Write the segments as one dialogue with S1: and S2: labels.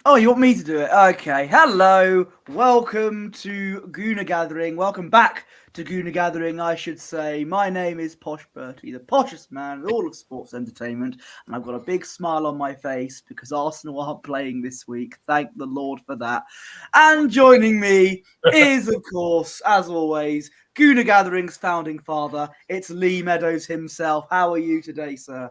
S1: Oh, you want me to do it? Okay. Hello. Welcome to Gooner Gathering. Welcome back to Gooner Gathering, I should say. My name is Posh Bertie, the poshest man in all of sports entertainment, and I've got a big smile on my face because Arsenal aren't playing this week. Thank the Lord for that. And joining me is, of course, as always, Gooner Gathering's founding father. It's Lee Meadows himself. How are you today, sir?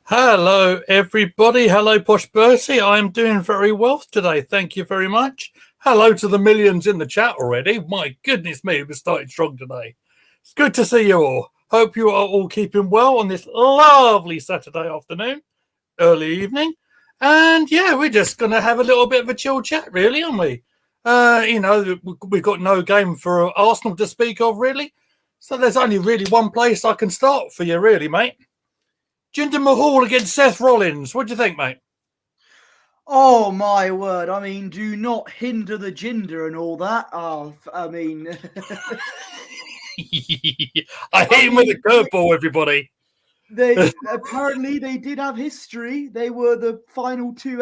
S2: Hello, everybody. Hello, Posh Bertie. I'm doing very well today. Thank you very much. Hello to the millions in the chat already. My goodness me, we're starting strong today. It's good to see you all. Hope you are all keeping well on this lovely Saturday afternoon, early evening. And yeah, we're just going to have a little bit of a chill chat, really, aren't we? We've got no game for Arsenal to speak of, really. So there's only really one place I can start for you, really, mate. Jinder Mahal against Seth Rollins. What do you think, mate?
S1: Oh my word! I mean, do not hinder the ginger and all that. I mean,
S2: I hit him with a curveball, everybody.
S1: they apparently they did have history. They were the final two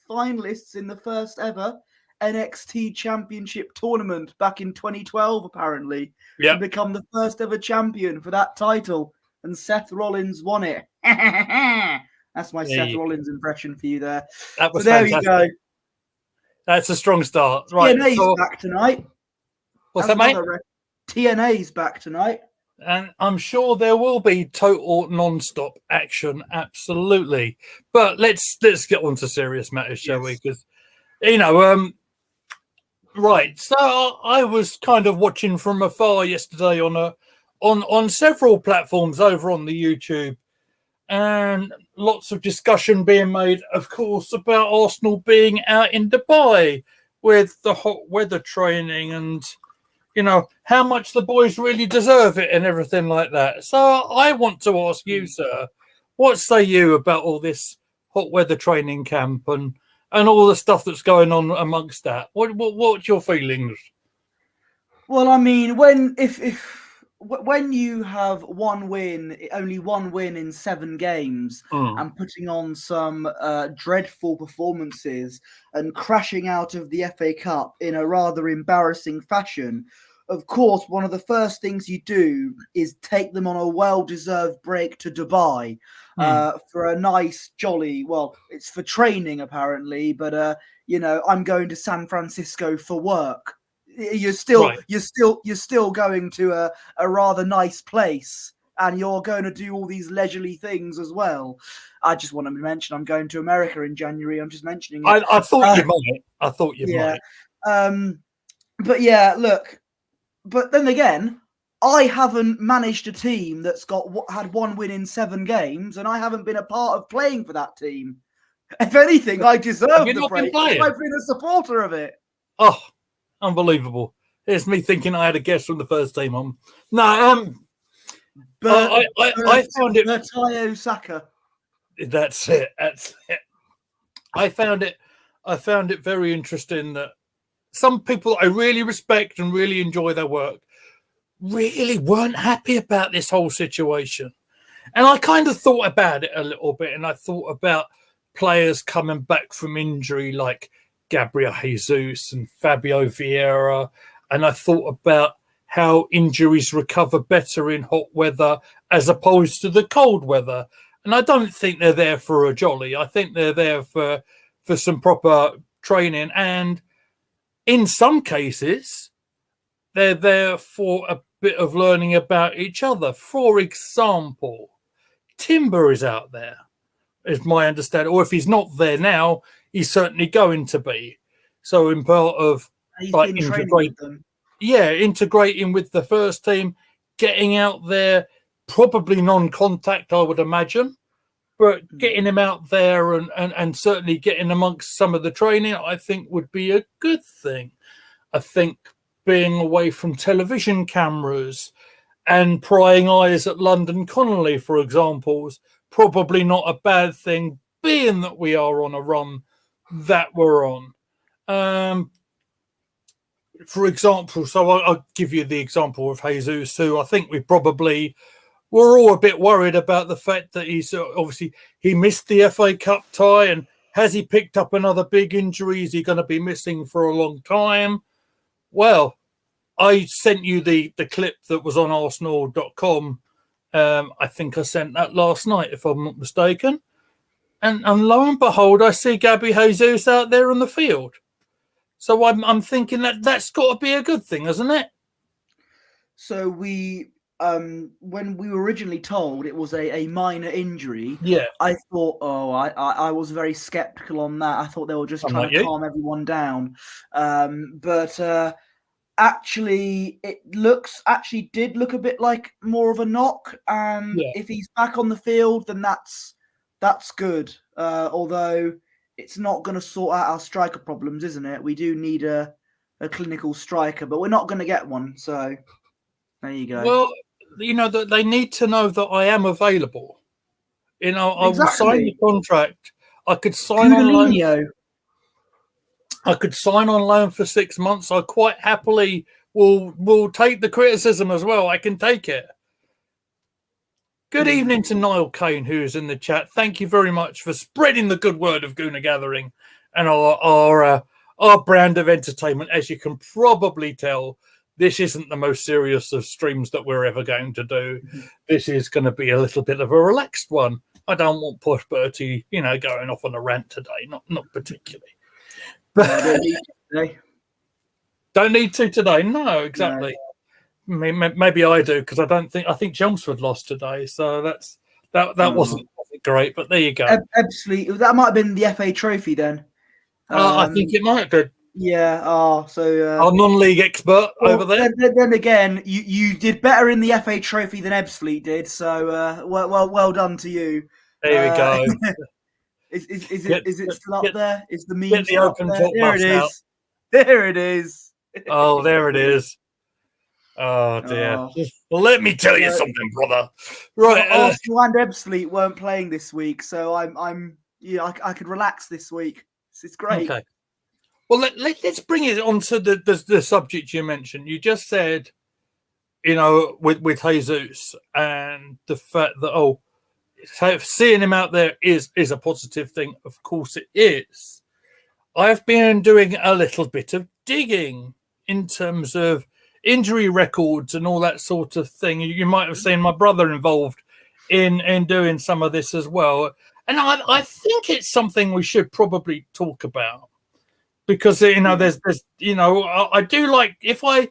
S1: finalists in the first ever NXT Championship tournament back in 2012, apparently, to become the first ever champion for that title, and Seth Rollins won it. That's my Seth Rollins impression for you there.
S2: That was
S1: there
S2: fantastic.
S1: you go.
S2: That's a strong start. Right.
S1: TNA's back tonight.
S2: What's that, mate?
S1: TNA's back tonight.
S2: And I'm sure there will be total non-stop action, absolutely. But let's get on to serious matters, shall we? Because, right. So I was kind of watching from afar yesterday on several platforms over on the YouTube, and lots of discussion being made, of course, about Arsenal being out in Dubai with the hot weather training and, how much the boys really deserve it and everything like that. So I want to ask you, sir, what say you about all this hot weather training camp and all the stuff that's going on amongst that? What's your feelings?
S1: Well, I mean, when you have only one win in 7 games, and putting on some dreadful performances and crashing out of the FA Cup in a rather embarrassing fashion, of course, one of the first things you do is take them on a well-deserved break to Dubai for a nice, jolly. Well, it's for training apparently, but I'm going to San Francisco for work. You're still going to a rather nice place, and you're going to do all these leisurely things as well. I just want to mention I'm going to America in January. I'm just mentioning it.
S2: I thought you might. I thought you might.
S1: But yeah, look. But then again, I haven't managed a team that's had 1 win in 7 games, and I haven't been a part of playing for that team. If anything, I deserve the break. I've been a supporter of it.
S2: Oh, unbelievable! It's me thinking I had a guess from the first team on. No, I found it.
S1: Bertayo Saka.
S2: That's it. I found it very interesting that some people I really respect and really enjoy their work really weren't happy about this whole situation. And I kind of thought about it a little bit, and I thought about players coming back from injury like Gabriel Jesus and Fabio Vieira, and I thought about how injuries recover better in hot weather as opposed to the cold weather. And I don't think they're there for a jolly. I think they're there for some proper training, and in some cases, they're there for a bit of learning about each other. For example, Timber is out there, is my understanding. Or if he's not there now, he's certainly going to be. So in part of integrating with the first team, getting out there, probably non-contact, I would imagine. But getting him out there and certainly getting amongst some of the training, I think would be a good thing. I think being away from television cameras and prying eyes at London Connolly, for example, is probably not a bad thing, being that we are on a run that we're on. For example, so I'll give you the example of Jesus, who I think we're all a bit worried about the fact that he's obviously he missed the FA Cup tie and Has he picked up another big injury? Is he going to be missing for a long time? Well, I sent you the clip that was on Arsenal.com. I think I sent that last night, if I'm not mistaken. And lo and behold, I see Gabby Jesus out there on the field. So I'm thinking that's got to be a good thing, isn't it?
S1: So we, when we were originally told it was a minor injury,
S2: yeah,
S1: I thought, I was very skeptical on that. I thought they were just trying to calm everyone down. But actually, it did look a bit like more of a knock. And if he's back on the field, then that's good. Although it's not going to sort out our striker problems, isn't it? We do need a clinical striker, but we're not going to get one. So there you go.
S2: Well, that they need to know that I am available. I will sign the contract. I could sign on loan. I could sign on loan for 6 months. I quite happily will take the criticism as well. I can take it. Good evening to Niall Kane, who is in the chat. Thank you very much for spreading the good word of Gooner Gathering and our brand of entertainment. As you can probably tell, this isn't the most serious of streams that we're ever going to do. This is going to be a little bit of a relaxed one. I don't want Posh Bertie, going off on a rant today. Not particularly. But don't need to today. No, exactly. No. Maybe I do, because I think Chelmsford lost today, so that wasn't great. But there you go.
S1: Absolutely, that might have been the FA Trophy then.
S2: I think it might have been.
S1: Yeah. So
S2: our non-league expert over there.
S1: Then again, you did better in the FA Trophy than Ebbsfleet did. So well done to you.
S2: There we go.
S1: Is it still up there? Is the meme
S2: get the open top
S1: there? There it is. Out. There it is.
S2: Oh, there it is. Oh dear. Well, let me tell you something, brother. Right.
S1: Arsenal and Ebbsfleet weren't playing this week, so I could relax this week. It's great.
S2: Okay. Well, let's bring it on to the subject you mentioned. You just said, with Jesus and the fact that seeing him out there is a positive thing. Of course it is. I've been doing a little bit of digging in terms of injury records and all that sort of thing. You might have seen my brother involved in doing some of this as well. And I think it's something we should probably talk about, because there's I do like, if I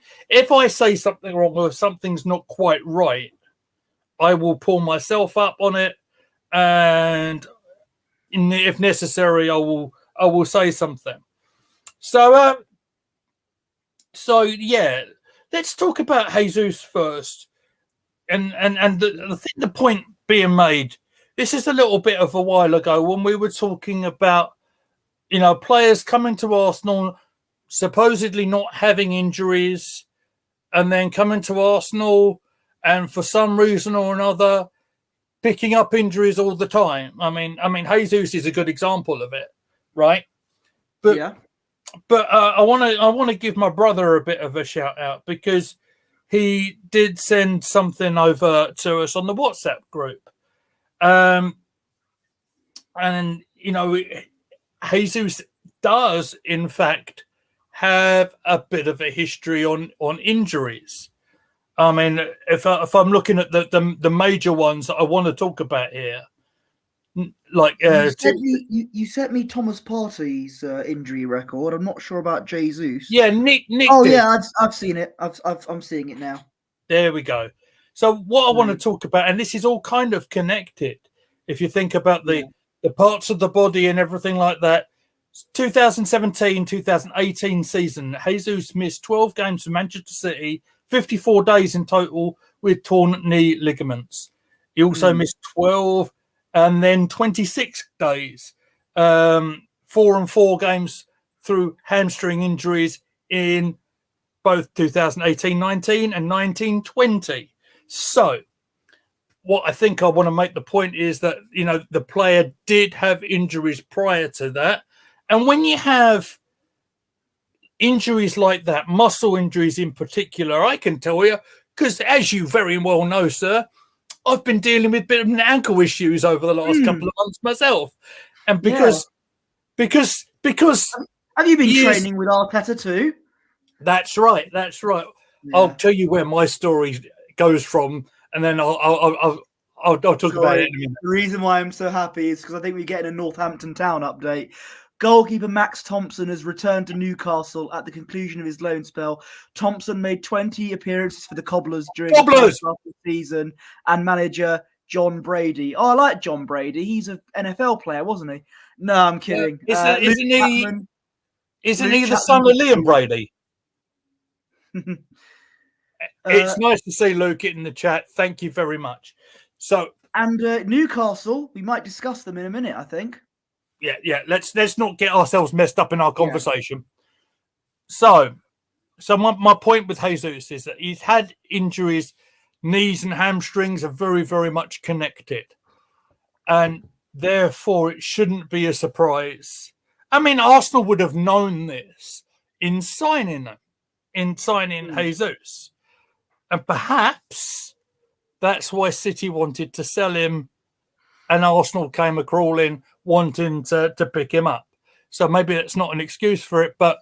S2: say something wrong or something's not quite right, I will pull myself up on it, and if necessary, I will say something. So yeah, let's talk about Jesus first, and the point being made. This is a little bit of a while ago when we were talking about, players coming to Arsenal, supposedly not having injuries, and then coming to Arsenal and for some reason or another picking up injuries all the time. I mean, Jesus is a good example of it, right? But
S1: yeah.
S2: But I want to give my brother a bit of a shout out, because he did send something over to us on the WhatsApp group. And Jesus does in fact have a bit of a history on injuries. I mean, if I'm looking at the major ones that I want to talk about here, like
S1: you sent me Thomas Partey's injury record. I'm not sure about Jesus.
S2: Yeah, Nick.
S1: Oh did. Yeah, I've seen it. I'm seeing it now.
S2: There we go. So what I want to talk about, and this is all kind of connected, if you think about the parts of the body and everything like that. 2017-2018 season, Jesus missed 12 games for Manchester City, 54 days in total with torn knee ligaments. He also missed 12 and then 26 days, 4 and 4 games through hamstring injuries in both 2018-19 and 19-20. So what I think I want to make the point is that, the player did have injuries prior to that. And when you have injuries like that, muscle injuries in particular, I can tell you, because as you very well know, sir, I've been dealing with a bit of ankle issues over the last couple of months myself. And because because
S1: have you been training with Arteta too?
S2: That's right. That's right. Yeah. I'll tell you where my story goes from, and then I'll talk about it in a minute.
S1: The reason why I'm so happy is because I think we're getting a Northampton Town update. Goalkeeper Max Thompson has returned to Newcastle at the conclusion of his loan spell. Thompson made 20 appearances for the Cobblers during the first half of the season, and manager John Brady. Oh, I like John Brady. He's an NFL player, wasn't he? No, I'm kidding.
S2: Isn't he the son of Liam Brady? It's nice to see Luke in the chat. Thank you very much. So,
S1: and Newcastle, we might discuss them in a minute, I think.
S2: Yeah. Let's not get ourselves messed up in our conversation. Yeah. So my point with Jesus is that he's had injuries. Knees and hamstrings are very, very much connected, and therefore it shouldn't be a surprise. I mean, Arsenal would have known this in signing Jesus, and perhaps that's why City wanted to sell him, and Arsenal came a-crawling wanting to pick him up. So maybe that's not an excuse for it, but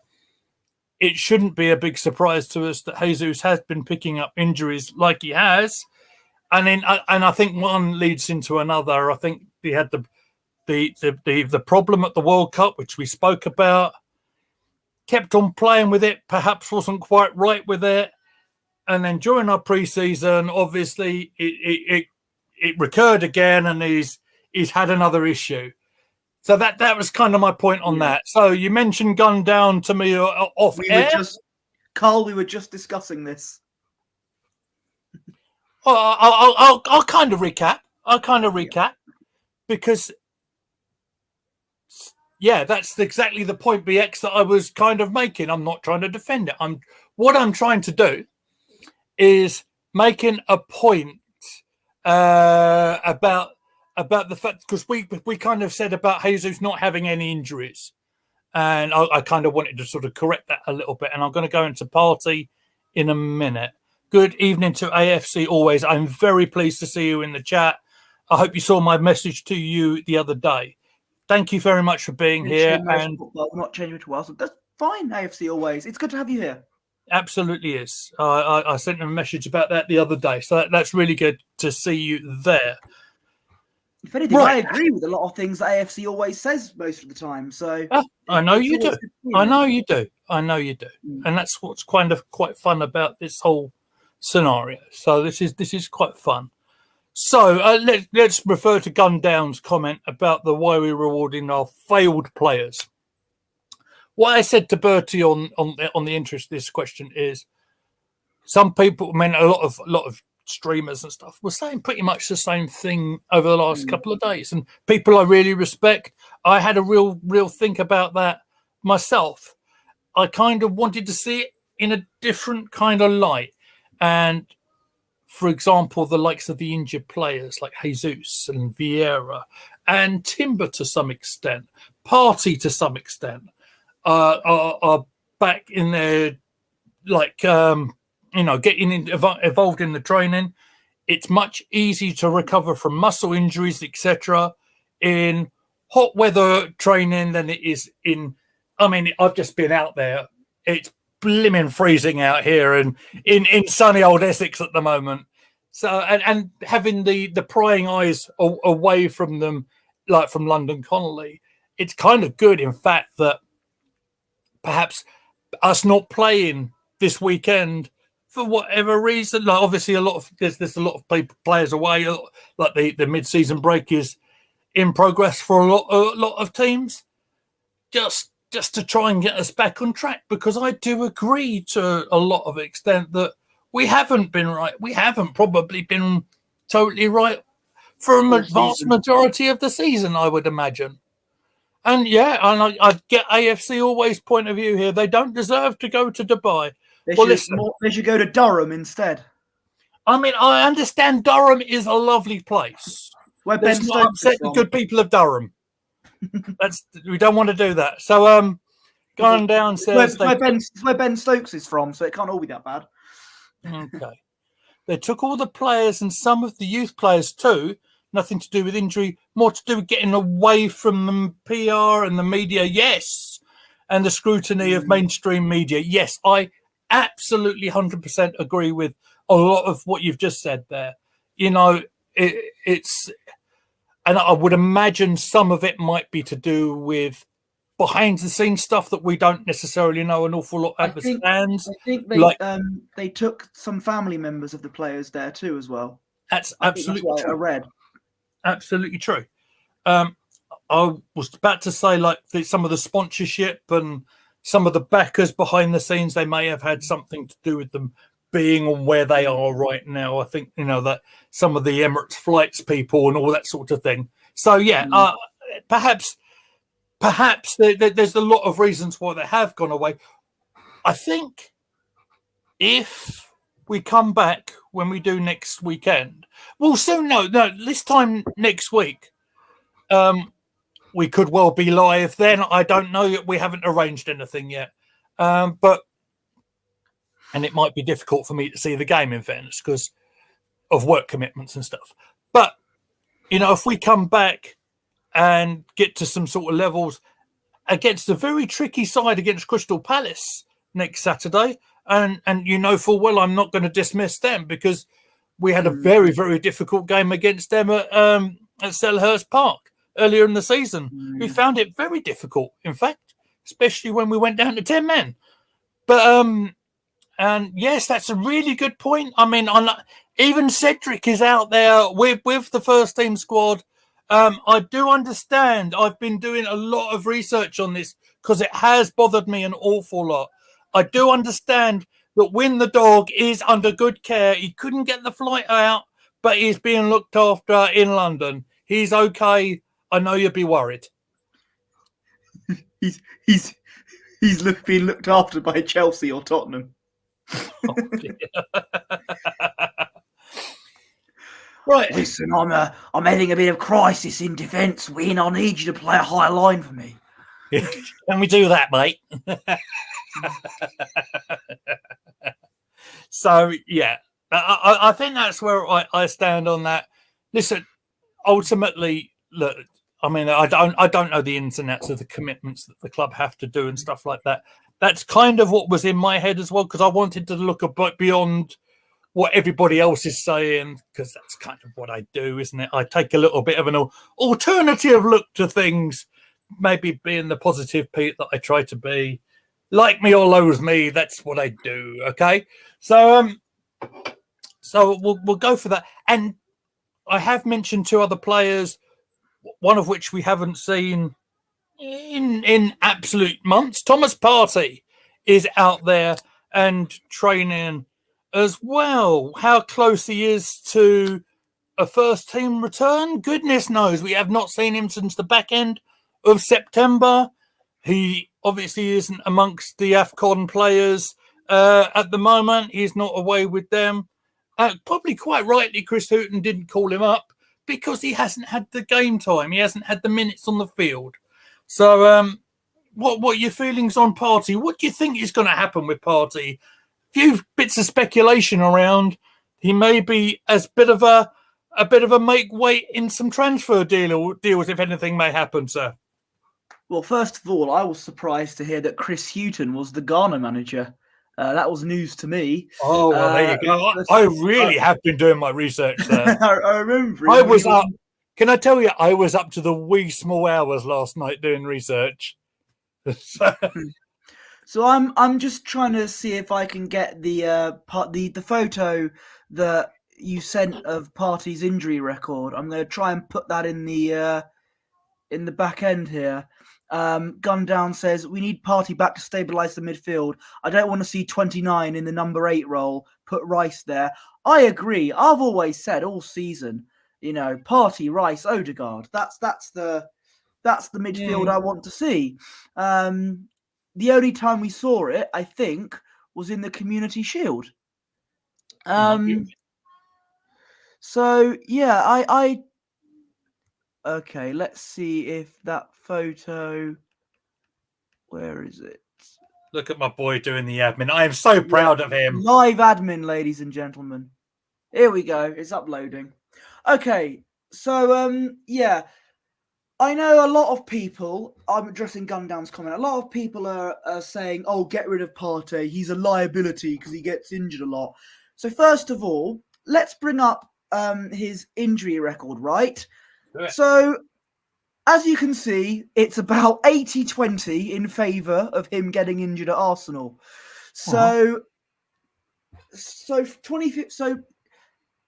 S2: it shouldn't be a big surprise to us that Jesus has been picking up injuries like he has, and I think one leads into another. I think he had the problem at the World Cup, which we spoke about. Kept on playing with it, perhaps wasn't quite right with it, and then during our pre-season, obviously it recurred again, and he's had another issue. So that was kind of my point on that. So you mentioned Gun Down to me off air.
S1: Carl, we were just discussing this.
S2: Well, I'll kind of recap. Because, that's exactly the point, BX, that I was kind of making. I'm not trying to defend it. What I'm trying to do is making a point about the fact, because we kind of said about Jesus not having any injuries, and I kind of wanted to sort of correct that a little bit, and I'm going to go into party in a minute. Good evening to AFC always. I'm very pleased to see you in the chat. I hope you saw my message to you the other day. Thank you very much for being here. And
S1: we're not changing to Arsenal. That's fine, AFC always. It's good to have you here.
S2: Absolutely is. I sent him a message about that the other day, so that's really good to see you there.
S1: If anything, I agree with a lot of things that AFC always says most of the time. So
S2: I know you do. I know you do. And that's what's kind of quite fun about this whole scenario. So this is quite fun. So let's refer to Gun Down's comment about the why we're rewarding our failed players. What I said to Bertie on the interest of this question is, some people, I mean, a lot of streamers and stuff were saying pretty much the same thing over the last couple of days, and people I really respect. I had a real think about that myself. I kind of wanted to see it in a different kind of light, and for example, the likes of the injured players like Jesus and Vieira and Timber to some extent, Partey to some extent, are back in their, like, getting involved in the training. It's much easier to recover from muscle injuries, etc., in hot weather training than it is in. I mean, I've just been out there. It's blimmin' freezing out here and in sunny old Essex at the moment. So and having the prying eyes away from them, like from London Connolly, it's kind of good, in fact, that perhaps us not playing this weekend for whatever reason, like obviously there's a lot of players away, like the mid-season break is in progress for a lot of teams, just to try and get us back on track, because I do agree to a lot of extent that we haven't been right. We haven't probably been totally right for a vast majority of the season, I would imagine. And I get AFC always point of view here. They don't deserve to go to Dubai.
S1: They should go to Durham instead.
S2: I mean, I understand Durham is a lovely place.
S1: Where Ben Stokes is from.
S2: The good people of Durham. We don't want to do that. So, going downstairs.
S1: Where Ben Stokes is from, so it can't all be that bad.
S2: Okay. They took all the players and some of the youth players too. nothing to do with injury, more to do with getting away from the PR and the media, yes, and the scrutiny of mainstream media, yes. I absolutely 100% agree with a lot of what you've just said there. You know, it's, and I would imagine some of it might be to do with behind the scenes stuff that we don't necessarily know an awful lot about the stands.
S1: I think they took some family members of the players there too as well.
S2: That's absolutely
S1: true. I read.
S2: Absolutely true. I was about to say, like, some of the sponsorship and some of the backers behind the scenes, they may have had something to do with them being on where they are right now. I think, you know, that some of the Emirates flights people and all that sort of thing. So yeah, perhaps there's a lot of reasons why they have gone away. I think if we come back when we do next weekend, we'll soon know. No, this time next week, we could well be live then. I don't know. We haven't arranged anything yet. And it might be difficult for me to see the game, in fairness, because of work commitments and stuff. But, you know, if we come back and get to some sort of levels against a very tricky side against Crystal Palace next Saturday, and you know full well I'm not going to dismiss them, because we had a very, very difficult game against them at Selhurst Park earlier in the season. We found it very difficult, in fact, especially when we went down to 10 men. But and yes, that's a really good point. I mean, even Cedric is out there with the first team squad. I do understand. I've been doing a lot of research on this because it has bothered me an awful lot. I do understand that Win the dog is under good care. He couldn't get the flight out, but he's being looked after in London. He's okay. I know you'll be worried.
S1: He's being looked after by Chelsea or Tottenham.
S2: Oh, right.
S1: Listen, I'm having a bit of crisis in defence, Win. I need you to play a high line for me.
S2: Can we do that, mate? So yeah, I think that's where I stand on that. Listen, ultimately, look, I mean, I don't know the ins and outs of the commitments that the club have to do and stuff like that. That's kind of what was in my head as well, because I wanted to look a bit beyond what everybody else is saying, because that's kind of what I do, isn't it? I take a little bit of an alternative look to things, maybe being the positive Pete that I try to be. Like me or loathe me, that's what I do. Okay, so we'll go for that. And I have mentioned two other players, one of which we haven't seen in absolute months. Thomas Partey is out there and training as well. How close he is to a first team return, goodness knows. We have not seen him since the back end of September. He obviously isn't amongst the AFCON players at the moment. He's not away with them. Probably quite rightly, Chris Hughton didn't call him up because he hasn't had the game time. He hasn't had the minutes on the field. So what are your feelings on Partey? What do you think is going to happen with Partey? A few bits of speculation around. He may be as bit of a make weight in some transfer deals if anything may happen, sir.
S1: Well, first of all, I was surprised to hear that Chris Hughton was the Ghana manager. That was news to me.
S2: Oh, well, there you go. I really have been doing my research there.
S1: I remember.
S2: I was up. Can I tell you, I was up to the wee small hours last night doing research.
S1: So I'm just trying to see if I can get the photo that you sent of Partey's injury record. I'm going to try and put that in the back end here. Gundown says we need Partey back to stabilise the midfield. I don't want to see 29 in the number 8 role. Put Rice there. I agree. I've always said all season, you know, Partey, Rice, Odegaard. That's the midfield I want to see. The only time we saw it, I think, was in the Community Shield. So yeah, I okay, let's see if that photo. Where is it?
S2: Look at my boy doing the admin. I am so proud of him.
S1: Live admin, ladies and gentlemen. Here we go. It's uploading. Okay, Yeah, I know a lot of people. I'm addressing Gundown's comment. A lot of people are saying, "Oh, get rid of Partey. He's a liability because he gets injured a lot." So first of all, let's bring up his injury record, right?
S2: Yeah.
S1: So as you can see, it's about 80-20 in favour of him getting injured at Arsenal. So,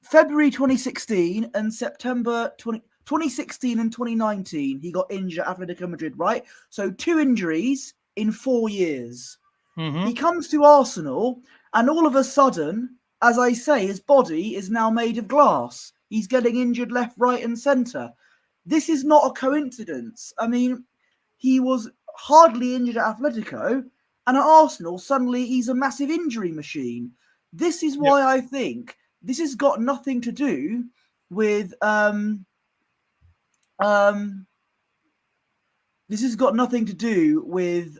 S1: February 2016 and September 2016 and 2019, he got injured at Atletico Madrid, right? So 2 injuries in 4 years. He comes to Arsenal, and all of a sudden, as I say, his body is now made of glass. He's getting injured left, right, and centre. This is not a coincidence. I mean, he was hardly injured at Atletico, and at Arsenal, suddenly he's a massive injury machine. This is why I think this has got nothing to do with this has got nothing to do with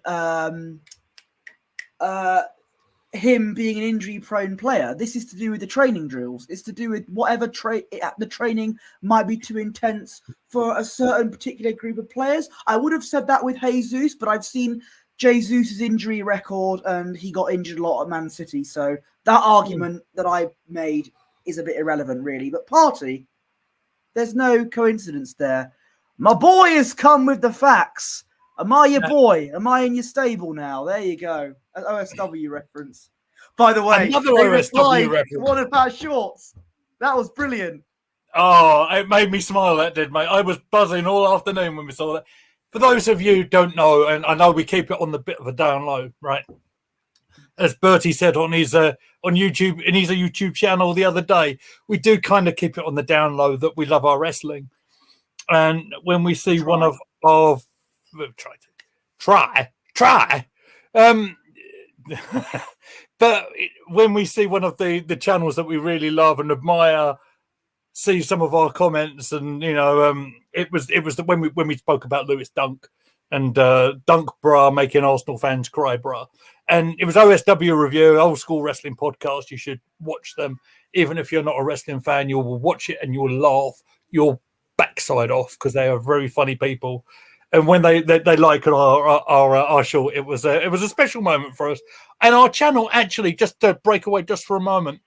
S1: him being an injury-prone player. This is to do with the training drills. It's to do with whatever the training might be too intense for a certain particular group of players. I would have said that with Jesus, but I've seen Jesus' injury record, and he got injured a lot at Man City. So that argument that I made is a bit irrelevant, really. But Partey, there's no coincidence there. My boy has come with the facts. Am I your boy? Am I in your stable now? There you go. An OSW reference. By the way,
S2: another
S1: they
S2: OSW reference.
S1: One of our shorts. That was brilliant.
S2: Oh, it made me smile, that did, mate. I was buzzing all afternoon when we saw that. For those of you who don't know, and I know we keep it on the bit of a down low, right? As Bertie said on his on YouTube, in his YouTube channel the other day, we do kind of keep it on the down low that we love our wrestling. And when we see one of try. But when we see one of the channels that we really love and admire, see some of our comments, and it was when we spoke about Lewis Dunk and Dunk Bra making Arsenal fans cry, bra. And it was OSW review, old school wrestling podcast. You should watch them, even if you're not a wrestling fan. You will watch it and you'll laugh your backside off because they are very funny people. And when they like our show, it was a special moment for us. And our channel, actually, just to break away just for a moment,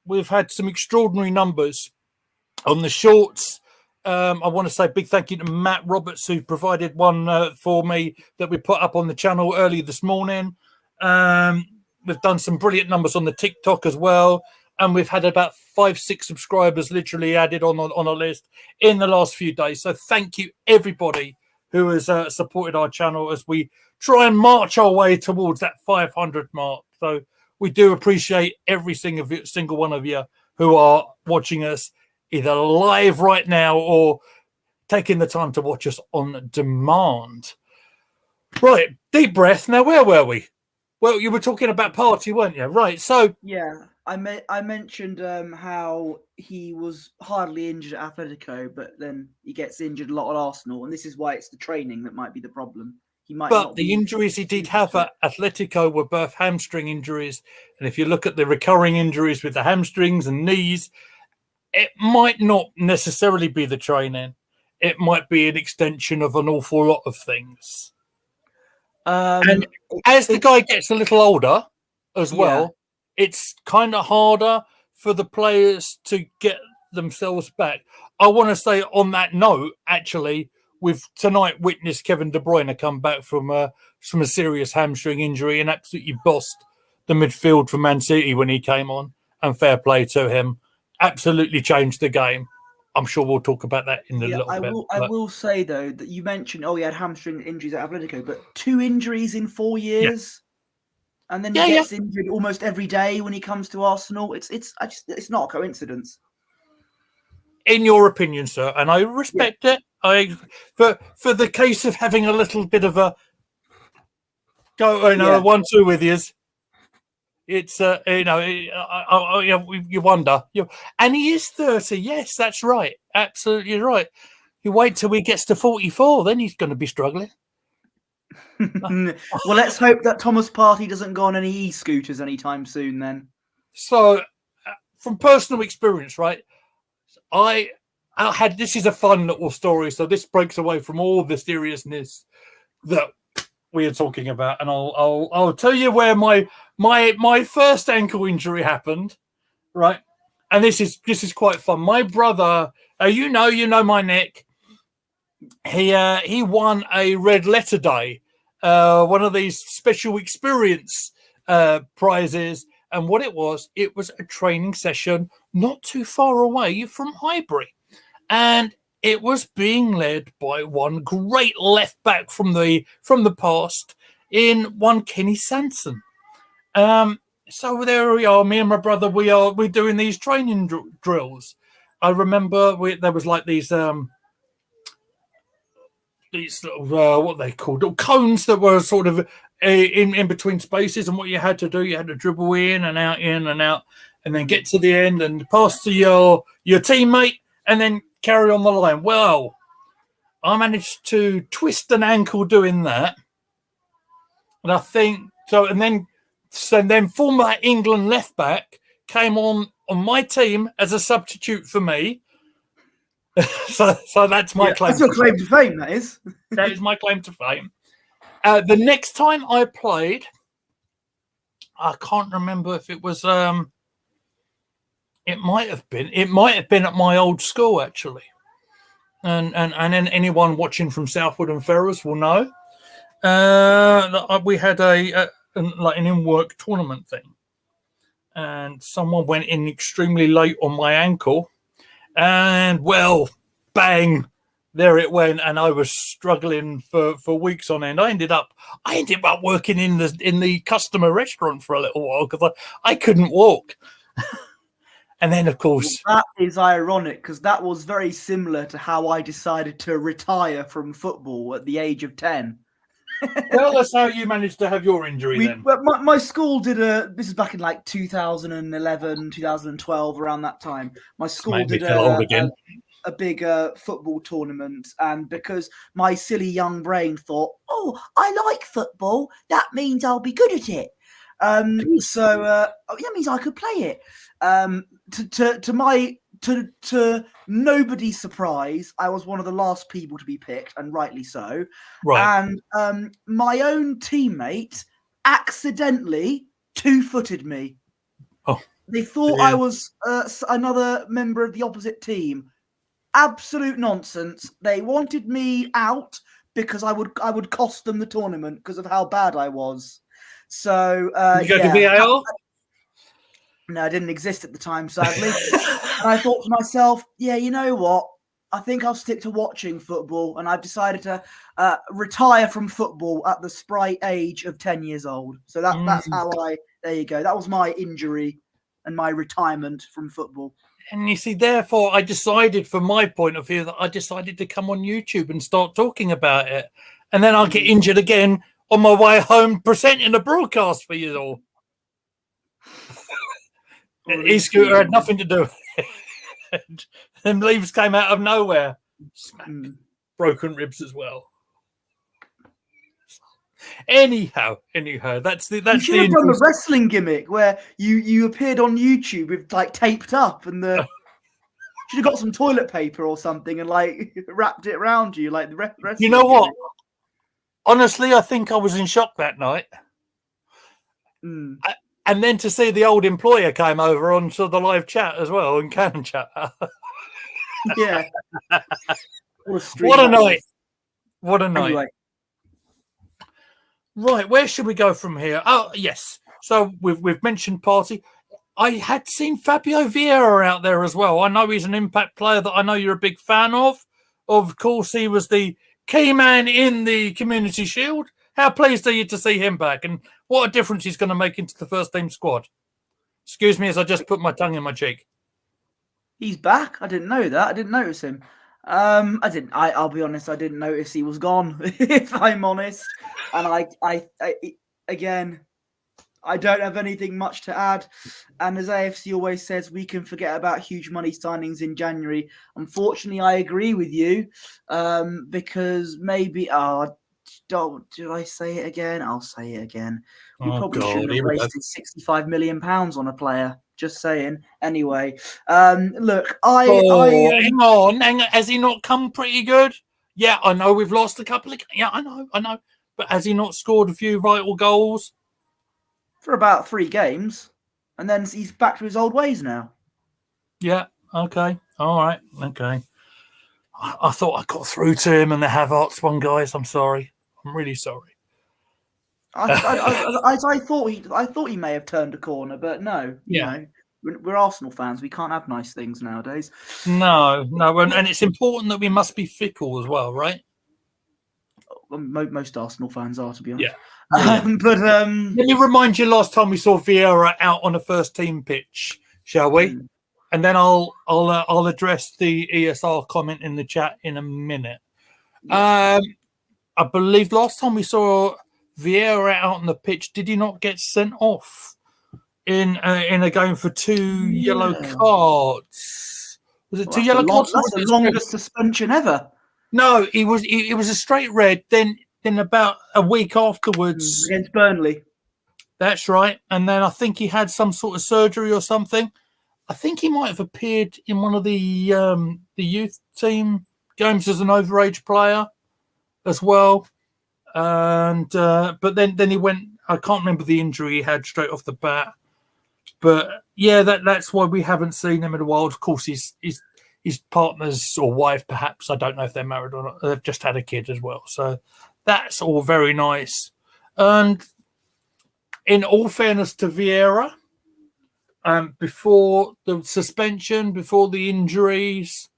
S2: we've had some extraordinary numbers on the shorts. I want to say a big thank you to Matt Roberts, who provided one for me that we put up on the channel early this morning. We've done some brilliant numbers on the TikTok as well. And we've had about 5-6 subscribers literally added on a list in the last few days. So thank you, everybody who has supported our channel as we try and march our way towards that 500 mark. So we do appreciate every single one of you who are watching us either live right now or taking the time to watch us on demand. Right, deep breath. Now, where were we? Well, you were talking about Partey, weren't you? Right, so...
S1: Yeah, I mentioned how he was hardly injured at Atletico, but then he gets injured a lot at Arsenal, and this is why it's the training that might be the problem.
S2: But the injuries he did have at Atletico were both hamstring injuries, and if you look at the recurring injuries with the hamstrings and knees, it might not necessarily be the training. It might be an extension of an awful lot of things. And as the guy gets a little older as well, it's kind of harder for the players to get themselves back. I want to say on that note, actually, we've tonight witnessed Kevin De Bruyne come back from a serious hamstring injury and absolutely bossed the midfield for Man City when he came on, and fair play to him. Absolutely changed the game. I'm sure we'll talk about that in a little bit.
S1: I will say, though, that you mentioned, he had hamstring injuries at Atletico, but 2 injuries in 4 years. Yeah. And then he gets injured almost every day when he comes to Arsenal. It's not a coincidence.
S2: In your opinion, sir, and I respect it. For the case of having a little bit of a go, 1-2 with yous. It's you wonder. And he is 30. Yes, that's right. Absolutely right. You wait till he gets to 44, then he's going to be struggling.
S1: Well, let's hope that Thomas Partey doesn't go on any e-scooters anytime soon then.
S2: So, from personal experience, right, I had, this is a fun little story, so this breaks away from all the seriousness that we are talking about, and I'll tell you where my first ankle injury happened, right? And this is quite fun. My brother, you know my neck. He won a red letter day, one of these special experience prizes, and what it was a training session not too far away from Highbury, and it was being led by one great left back from the past in one Kenny Sanson. So there we are, me and my brother. We're doing these training drills. I remember there was like these what they called cones that were sort of in between spaces, and what you had to do, you had to dribble in and out, and then get to the end and pass to your teammate, and then carry on the line. Well, I managed to twist an ankle doing that, and I think so. And then former England left back came on my team as a substitute for me. so that's my claim.
S1: That's your claim to fame. That is.
S2: That is my claim to fame. The next time I played, I can't remember if it was. It might have been at my old school, actually. And then anyone watching from Southwood and Ferrers will know. We had an in-work tournament thing, and someone went in extremely late on my ankle, and well, bang, there it went, and I was struggling for weeks on end. I ended up working in the customer restaurant for a little while because I couldn't walk. And then, of course,
S1: that is ironic because that was very similar to how I decided to retire from football at the age of 10.
S2: Well, that's how you managed to have your injury then.
S1: Well, my school did this is back in like 2011, 2012, around that time. My school did a big football tournament, and because my silly young brain thought, oh, I like football, that means I'll be good at it. So that means I could play it. To nobody's surprise, I was one of the last people to be picked, and rightly so. Right. And my own teammate accidentally two-footed me.
S2: Oh,
S1: they thought I was another member of the opposite team. Absolute nonsense. They wanted me out because I would cost them the tournament because of how bad I was. So
S2: you go to VAR?
S1: No, it didn't exist at the time, sadly. And I thought to myself, yeah, you know what? I think I'll stick to watching football, and I've decided to retire from football at the sprite age of 10 years old. So that's how there you go. That was my injury and my retirement from football.
S2: And you see, therefore, I decided, from my point of view, that I decided to come on YouTube and start talking about it. And then I'll get injured again on my way home presenting a broadcast for you all. E-scooter had nothing to do with it. Them leaves came out of nowhere. Smack. Broken ribs as well. Anyhow, that's the
S1: you should have done the wrestling gimmick where you appeared on YouTube with like taped up, and the should have got some toilet paper or something and like wrapped it around you like the wrestling.
S2: You know what? Honestly, I think I was in shock that night. And then to see the old employer came over onto the live chat as well, and can chat.
S1: Yeah.
S2: What a night. What a night. Anyway. Right, where should we go from here? Oh, yes. So we've mentioned Party. I had seen Fabio Vieira out there as well. I know he's an Impact player that I know you're a big fan of. Of course, he was the key man in the Community Shield. How pleased are you to see him back? And what a difference he's going to make into the first team squad. Excuse me as I just put my tongue in my cheek.
S1: He's back? I didn't know that. I didn't notice him. I'll be honest, I didn't notice he was gone, if I'm honest. And I again, I don't have anything much to add. And as AFC always says, we can forget about huge money signings in January. Unfortunately, I agree with you, because maybe... did I say it again? I'll say it again. We probably shouldn't have wasted £65 million on a player. Just saying. Anyway, look,
S2: hang on. Has he not come pretty good? Yeah, I know we've lost a couple of. Yeah, I know. But has he not scored a few vital goals?
S1: For about 3 games, and then he's back to his old ways now.
S2: Yeah. Okay. All right. Okay. I thought I got through to him and the Havertz one, guys. I'm sorry. I'm really sorry.
S1: I thought he may have turned a corner, but no. You know, we're Arsenal fans. We can't have nice things nowadays.
S2: No, and it's important that we must be fickle as well, right?
S1: Most Arsenal fans are, to be honest.
S2: Yeah.
S1: But
S2: let me remind you last time we saw Vieira out on a first team pitch, shall we? And then I'll address the ESR comment in the chat in a minute. I believe last time we saw Vieira out on the pitch, did he not get sent off in a game for 2 yellow cards? Was it 2 yellow cards?
S1: That's the longest suspension ever.
S2: No, it was a straight red. Then about a week afterwards
S1: against Burnley.
S2: That's right. And then I think he had some sort of surgery or something. I think he might have appeared in one of the youth team games as an overage player as well. And but then he went. I can't remember the injury he had straight off the bat. But yeah, that's why we haven't seen him in a while. Of course, his partner's or wife, perhaps, I don't know if they're married or not. They've just had a kid as well, so that's all very nice. And in all fairness to Vieira, before the suspension, before the injuries,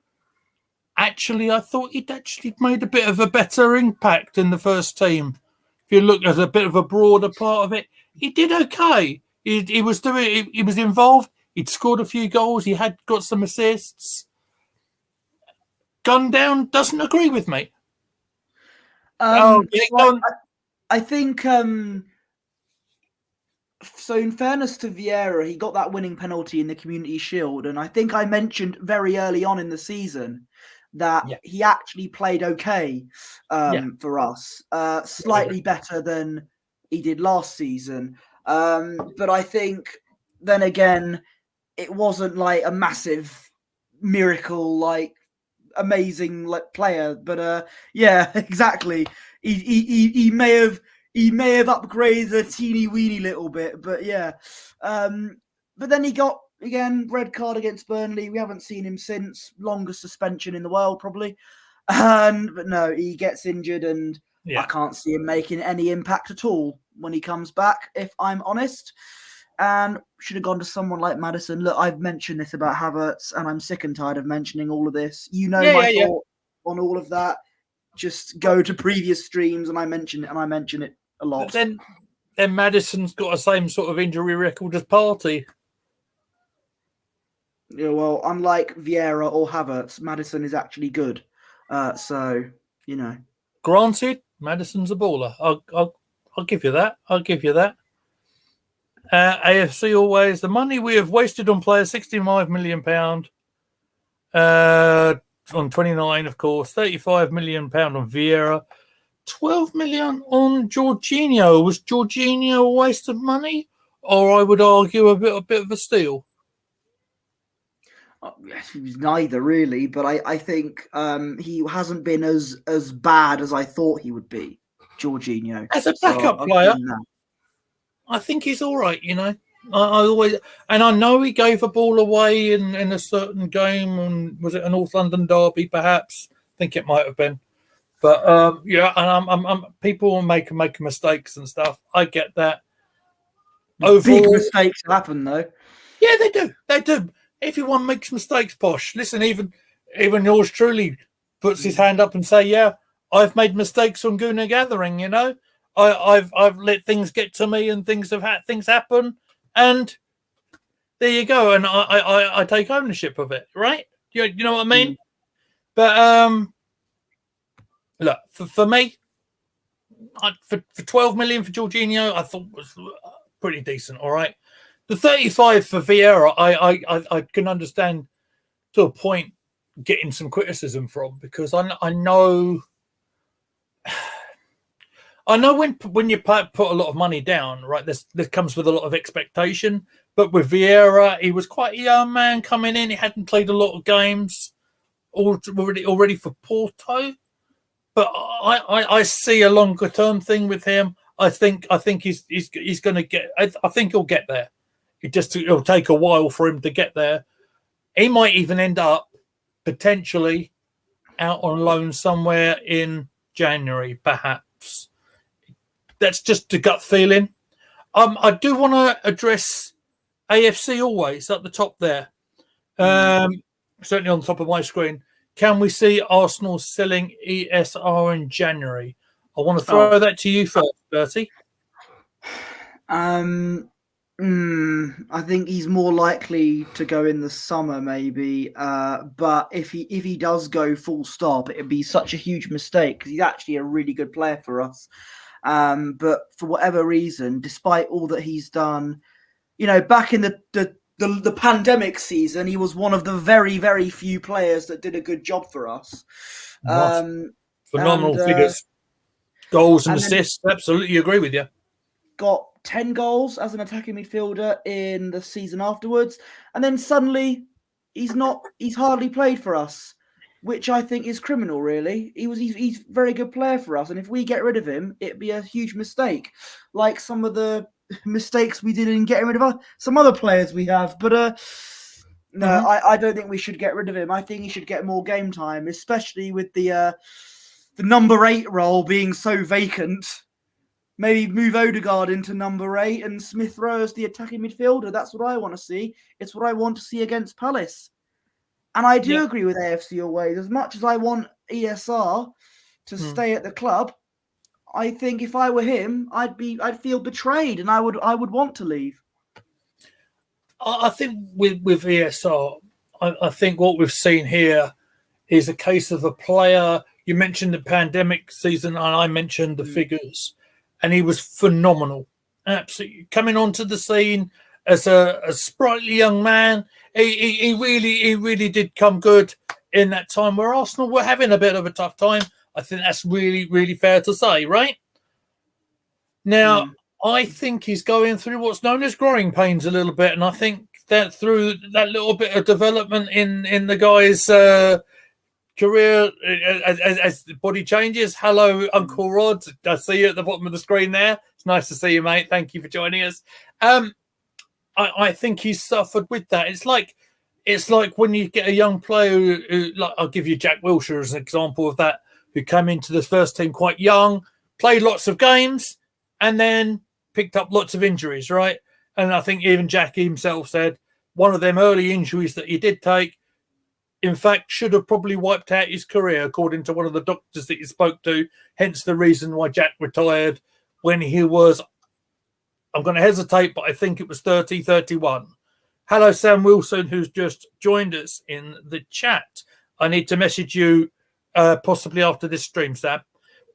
S2: actually, I thought he'd actually made a bit of a better impact in the first team. If you look at a bit of a broader part of it, he did okay. He was doing. He was involved. He'd scored a few goals. He had got some assists. Gundown doesn't agree with me.
S1: I think. So, in fairness to Vieira, he got that winning penalty in the Community Shield, and I think I mentioned very early on in the season that he actually played okay for us, slightly better than he did last season. But I think then again, it wasn't like a massive miracle, like amazing player. But yeah, exactly. He may have upgraded a teeny weeny little bit, but yeah. But then he got again red card against Burnley. We haven't seen him since. Longest suspension in the world, probably. But no, he gets injured, and I can't see him making any impact at all when he comes back, if I'm honest. And should have gone to someone like Maddison. Look, I've mentioned this about Havertz, and I'm sick and tired of mentioning all of this. You know my thought on all of that. Just go to previous streams, and I mention it a lot.
S2: But then Maddison's got the same sort of injury record as Partey.
S1: Yeah, well, unlike Vieira or Havertz, Maddison is actually good. So, you know.
S2: Granted, Maddison's a baller. I'll give you that. AFC always. The money we have wasted on players, £65 million. On 29, of course. £35 million on Vieira. 12 million on Jorginho. Was Jorginho a waste of money? Or I would argue a bit of a steal?
S1: He was neither, really, but I think he hasn't been as bad as I thought he would be, Jorginho.
S2: As a backup player, I think he's all right, you know. I know he gave a ball away in a certain game, and was it a North London derby, perhaps? I think it might have been. But and I'm people will make mistakes and stuff. I get that.
S1: Big mistakes happen, though.
S2: Yeah, they do. Everyone makes mistakes, Posh. Listen, even yours truly puts his hand up and say, "Yeah, I've made mistakes on Gooner Gathering." You know, I've let things get to me, and things happen, and there you go. And I take ownership of it, right? You know what I mean? But look, for me, for 12 million for Jorginho, I thought was pretty decent. All right. The 35 for Vieira, I can understand to a point getting some criticism from, because I know I know when you put a lot of money down, right? This comes with a lot of expectation. But with Vieira, he was quite a young man coming in. He hadn't played a lot of games already for Porto. But I see a longer term thing with him. I think he's going to get. I think he'll get there. It'll take a while for him to get there. He might even end up potentially out on loan somewhere in January, perhaps. That's just a gut feeling. I do want to address AFC always at the top there. Certainly on the top of my screen. Can we see Arsenal selling ESR in January? I want to throw that to you first, Bertie.
S1: I think he's more likely to go in the summer, maybe. But if he does go full stop, it'd be such a huge mistake because he's actually a really good player for us. But for whatever reason, despite all that he's done, back in the pandemic season, he was one of the very, very few players that did a good job for us.
S2: Phenomenal figures, goals and assists. Absolutely agree with you.
S1: Got 10 goals as an attacking midfielder in the season afterwards, and then suddenly he's hardly played for us, which I think is criminal. Really, he's a very good player for us, and if we get rid of him, it'd be a huge mistake, like some of the mistakes we did in getting rid of some other players we have. But no, I don't think we should get rid of him. I think he should get more game time, especially with the number 8 role being so vacant. Maybe move Odegaard into number 8 and Smith Rowe as the attacking midfielder. That's what I want to see. It's what I want to see against Palace. And I do agree with AFC always. As much as I want ESR to stay at the club, I think if I were him, I'd feel betrayed, and I would want to leave.
S2: I think with ESR, I think what we've seen here is a case of a player. You mentioned the pandemic season, and I mentioned the figures, and he was phenomenal. Absolutely coming onto the scene as a sprightly young man. He really did come good in that time where Arsenal were having a bit of a tough time. I think that's really, really fair to say, right? Now, I think he's going through what's known as growing pains a little bit, and I think that through that little bit of development in the guy's career, as the body changes. Hello, Uncle Rod. I see you at the bottom of the screen there. It's nice to see you, mate. Thank you for joining us. I think he's suffered with that. It's like when you get a young player who like I'll give you Jack Wilshere as an example of that, who came into the first team quite young, played lots of games, and then picked up lots of injuries, right? And I think even Jackie himself said one of them early injuries that he did take, in fact, should have probably wiped out his career, according to one of the doctors that he spoke to, hence the reason why Jack retired when he was, I'm going to hesitate, but I think it was 30, 31. Hello, Sam Wilson, who's just joined us in the chat. I need to message you possibly after this stream, Sam.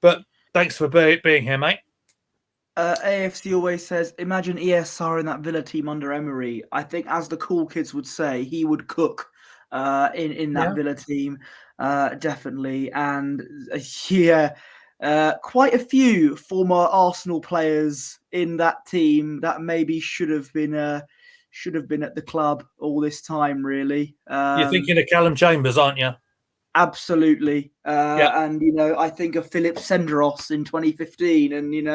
S2: But thanks for being here, mate.
S1: AFC always says, imagine ESR in that Villa team under Emery. I think, as the cool kids would say, he would cook in that Villa team, definitely. And quite a few former Arsenal players in that team that maybe should have been at the club all this time, really.
S2: You're thinking of Callum Chambers, aren't you?
S1: Absolutely. And, I think of Philip Senderos in 2015 and, leave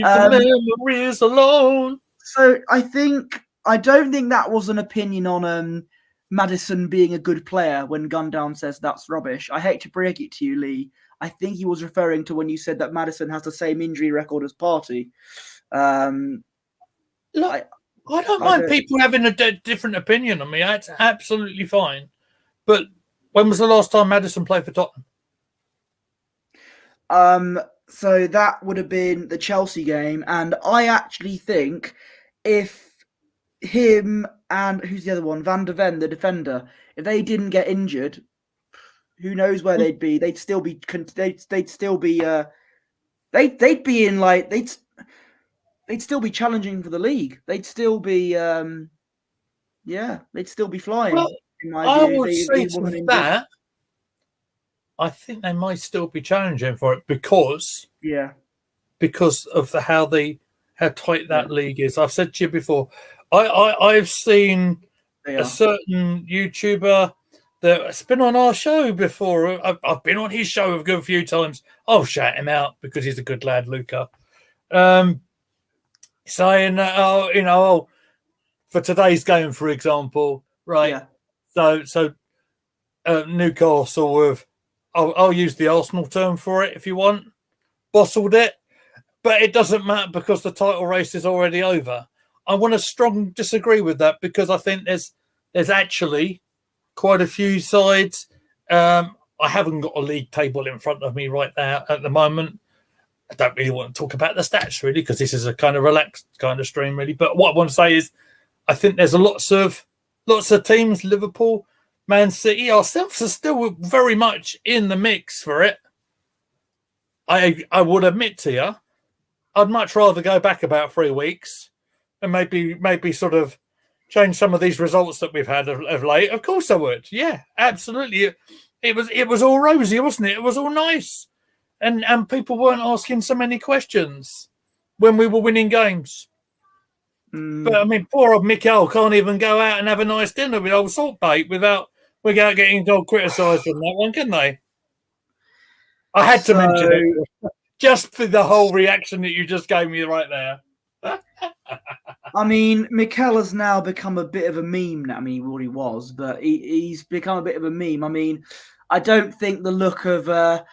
S2: the memories alone.
S1: So I don't think that was an opinion on Maddison being a good player when Gundown says that's rubbish. I hate to break it to you, Lee. I think he was referring to when you said that Maddison has the same injury record as Partey.
S2: Look, I don't mind people having a different opinion on me. That's absolutely fine. But when was the last time Maddison played for Tottenham?
S1: So that would have been the Chelsea game. And I actually think if him and who's the other one, Van der Ven, the defender, if they didn't get injured, who knows where they'd be? They'd still be challenging for the league. They'd still be they'd still be flying.
S2: Well,
S1: in my
S2: I
S1: view.
S2: would say to that, I think they might still be challenging for it because of how tight that league is. I've said to you before, I've seen a certain YouTuber that's been on our show before. I've been on his show a good few times. I'll shout him out because he's a good lad, Luca. Saying that, for today's game, for example, right? Yeah. So Newcastle have, I'll use the Arsenal term for it if you want, bottled it, but it doesn't matter because the title race is already over. I want to strongly disagree with that because I think there's actually quite a few sides. I haven't got a league table in front of me right now at the moment. I don't really want to talk about the stats really because this is a kind of relaxed kind of stream really. But what I want to say is I think there's lots of teams, Liverpool, Man City, ourselves are still very much in the mix for it. I would admit to you, I'd much rather go back about 3 weeks and maybe sort of change some of these results that we've had of late. Of course I would. Yeah, absolutely. It was all rosy, wasn't it? It was all nice. And people weren't asking so many questions when we were winning games. But I mean, poor old Mikel can't even go out and have a nice dinner with old Saltbait without getting dog criticised on that one, can they? I had to mention it just for the whole reaction that you just gave me right there.
S1: I mean, Mikel has now become a bit of a meme now. I mean, he already was, but he's become a bit of a meme. I mean, I don't think the look of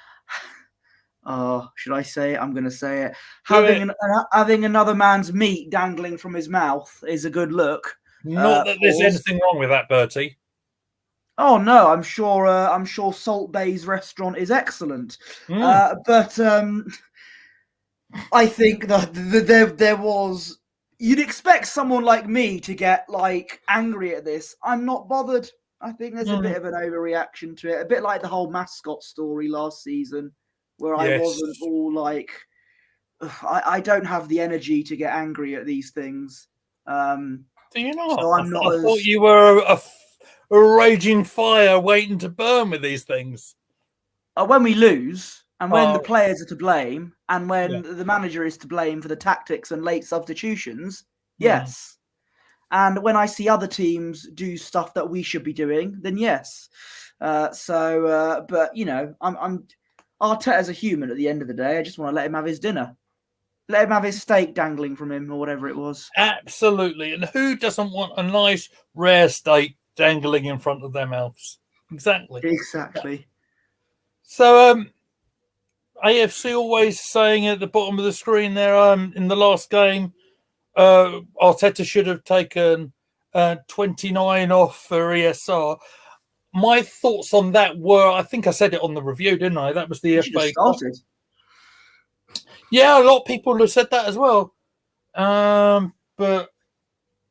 S1: should I say it? I'm going to say it. Having another man's meat dangling from his mouth is a good look.
S2: Not that there's anything wrong with that, Bertie.
S1: Oh no, I'm sure Salt Bay's restaurant is excellent. But I think that there was. You'd expect someone like me to get like angry at this. I'm not bothered. I think there's a bit of an overreaction to it, a bit like the whole mascot story last season, where I wasn't all like, I don't have the energy to get angry at these things.
S2: Do you not?
S1: So I'm not.
S2: I thought you were a raging fire waiting to burn with these things.
S1: When we lose, and when the players are to blame, and when the manager is to blame for the tactics and late substitutions, yes. And when I see other teams do stuff that we should be doing, then yes. But you know, I'm Arteta's a human at the end of the day. I just want to let him have his dinner. Let him have his steak dangling from him or whatever it was.
S2: Absolutely. And who doesn't want a nice, rare steak dangling in front of their mouths? Exactly. So, AFC always saying at the bottom of the screen there, in the last game, Arteta should have taken 29 off for ESR. My thoughts on that were, I think I said it on the review, didn't I? That was the FA.
S1: Started.
S2: Yeah, a lot of people have said that as well. But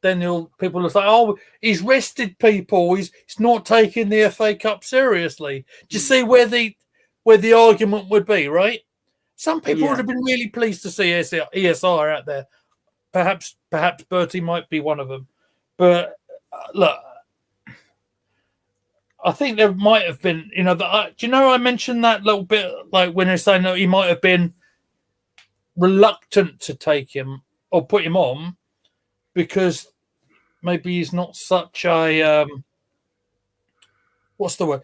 S2: then people will say, "Oh, he's rested people. He's not taking the FA Cup seriously." Do you see where the argument would be, right? Some people would have been really pleased to see ESR out there. Perhaps Bertie might be one of them. But look, I think there might have been, do you know I mentioned that little bit, like when they're saying that he might have been reluctant to take him or put him on because maybe he's not such a what's the word?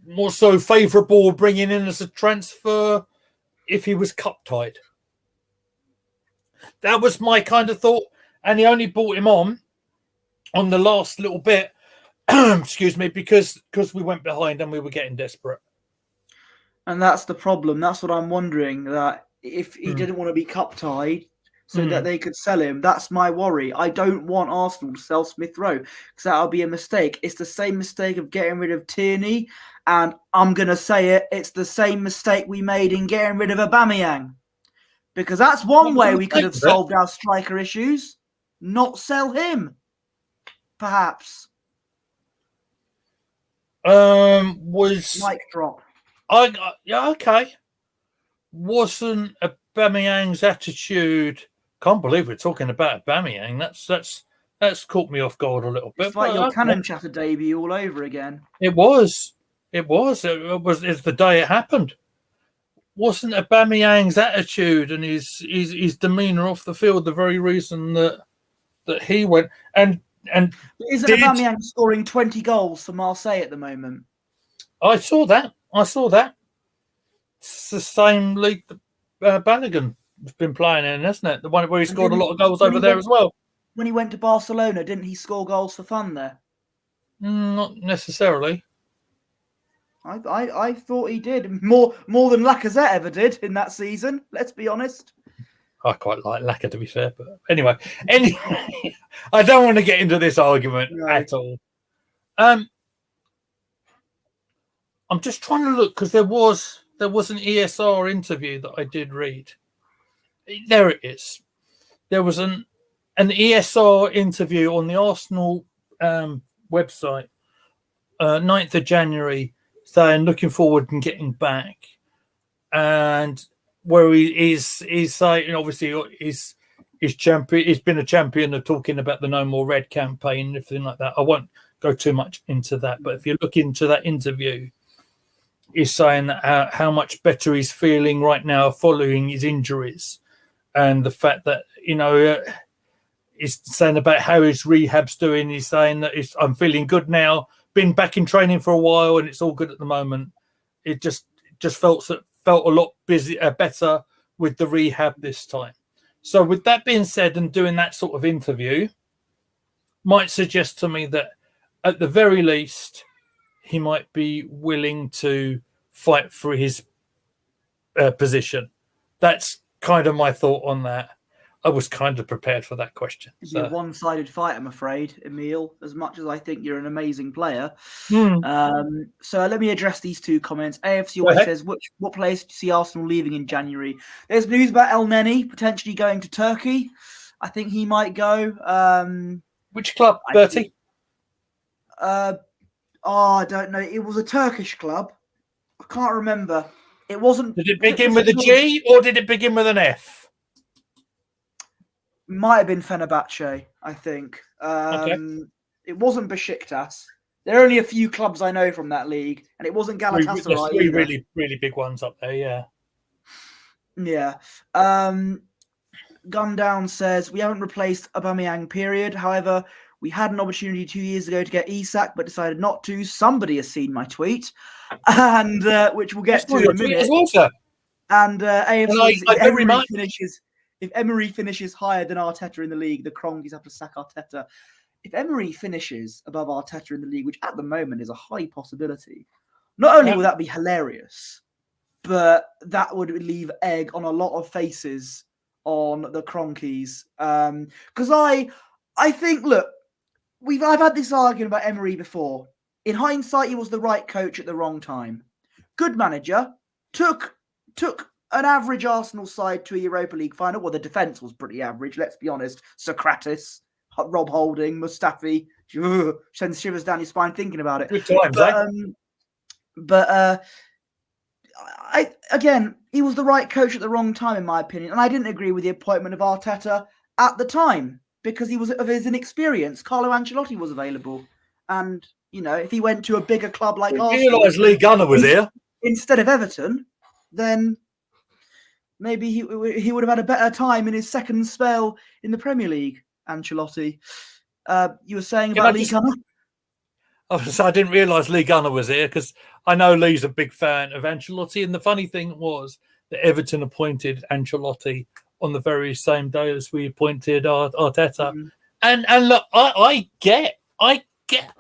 S2: More so favourable bringing in as a transfer if he was cup tied. That was my kind of thought, and he only brought him on the last little bit. Excuse me, because we went behind and we were getting desperate.
S1: And that's the problem. That's what I'm wondering. That if he didn't want to be cup tied, so that they could sell him, that's my worry. I don't want Arsenal to sell Smith Rowe because that'll be a mistake. It's the same mistake of getting rid of Tierney, and I'm gonna say it. It's the same mistake we made in getting rid of Aubameyang, because that's one way we could have solved our striker issues. Not sell him, perhaps.
S2: Was
S1: mic drop.
S2: Okay. Wasn't Aubameyang's attitude? Can't believe we're talking about Aubameyang. That's caught me off guard a little bit.
S1: It's like your Cannon Chatter debut all over again.
S2: It was. It was. It's the day it happened. Wasn't Aubameyang's attitude and his demeanour off the field the very reason that he went and
S1: isn't Aubameyang scoring 20 goals for Marseille at the moment?
S2: I saw that. It's the same league that Balogun has been playing in, isn't it? The one where he scored a lot of goals over there as well.
S1: When he went to Barcelona, didn't he score goals for fun there?
S2: Not necessarily.
S1: I thought he did more than Lacazette ever did in that season. Let's be honest.
S2: I quite like Lacazette, to be fair, but anyway, I don't want to get into this argument at all. I'm just trying to look because there was an ESR interview that I did read. There it is. There was an ESR interview on the Arsenal website, 9th of January, saying looking forward and getting back, and where he's saying obviously he's champion. He's been a champion of talking about the No More Red campaign and everything like that. I won't go too much into that, but if you look into that interview, he's saying that how much better he's feeling right now following his injuries, and the fact that he's saying about how his rehab's doing. He's saying that I'm feeling good now. Been back in training for a while, and it's all good at the moment. It just felt a lot better with the rehab this time. So with that being said, and doing that sort of interview might suggest to me that at the very least he might be willing to fight for his position. That's kind of my thought on that. I was kind of prepared for that question.
S1: It's a one-sided fight, I'm afraid, Emil, as much as I think you're an amazing player. So let me address these two comments. AFC says, what players do you see Arsenal leaving in January? There's news about El Neni potentially going to Turkey. I think he might go.
S2: Which club, Bertie?
S1: I don't know. It was a Turkish club. I can't remember. It wasn't.
S2: Did it begin with a G or did it begin with an F?
S1: Might have been Fenerbahce, I think.
S2: Okay.
S1: It wasn't Besiktas. There are only a few clubs I know from that league, and it wasn't Galatasaray.
S2: There's three really, really big ones up there, yeah.
S1: Yeah. Gundown says, we haven't replaced Aubameyang, period. However, we had an opportunity 2 years ago to get Isak, but decided not to. Somebody has seen my tweet, and which we'll get to in a minute. And AFC if Emery finishes higher than Arteta in the league, the Cronkies have to sack Arteta. If Emery finishes above Arteta in the league, which at the moment is a high possibility, not only will that be hilarious, but that would leave egg on a lot of faces on the Cronkies. Because I think, look, I've had this argument about Emery before. In hindsight, he was the right coach at the wrong time. Good manager, took an average Arsenal side to a Europa League final. Well, the defence was pretty average, let's be honest. Socrates, Rob Holding, Mustafi, sends shivers down your spine thinking about it.
S2: Good times,
S1: again, he was the right coach at the wrong time, in my opinion. And I didn't agree with the appointment of Arteta at the time because he was of his inexperience. Carlo Ancelotti was available. And, if he went to a bigger club like Arsenal...
S2: You realise Lee Gunner was here.
S1: Instead of Everton, then... maybe he would have had a better time in his second spell in the Premier League, Ancelotti. You were saying about Lee Gunner?
S2: I didn't realise Lee Gunner was here because I know Lee's a big fan of Ancelotti. And the funny thing was that Everton appointed Ancelotti on the very same day as we appointed Arteta. Mm-hmm. And look, I get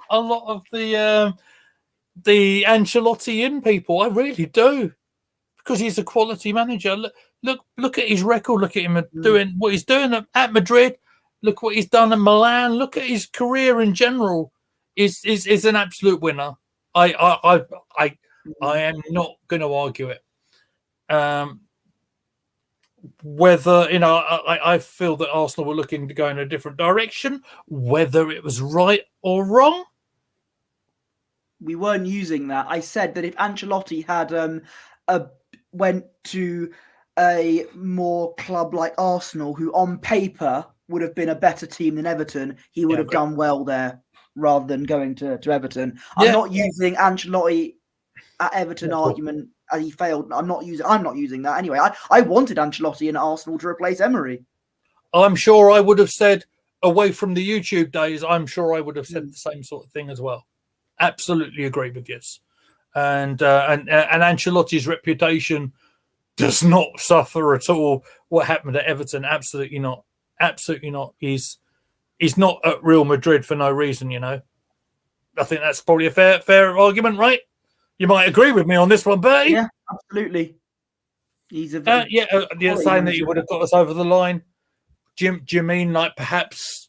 S2: a lot of the Ancelotti in people. I really do. Because he's a quality manager. Look at his record. Look at him doing what he's doing at Madrid. Look what he's done at Milan. Look at his career in general. Is an absolute winner. I am not going to argue it. Whether I feel that Arsenal were looking to go in a different direction. Whether it was right or wrong.
S1: We weren't using that. I said that if Ancelotti had went to a more club like Arsenal, who on paper would have been a better team than Everton, he would have done well there rather than going to Everton. I'm not using Ancelotti at Everton argument. He failed. I'm not using that anyway. I wanted Ancelotti and Arsenal to replace Emery.
S2: I'm sure I would have said, away from the YouTube days, I'm sure I would have said the same sort of thing as well. Absolutely agree with this. And Ancelotti's reputation does not suffer at all. What happened at Everton? Absolutely not. Absolutely not. He's not at Real Madrid for no reason, you know. I think that's probably a fair argument, right? You might agree with me on this one, Bertie.
S1: Yeah, absolutely. He's a
S2: saying that he would have got us over the line. Do you mean like perhaps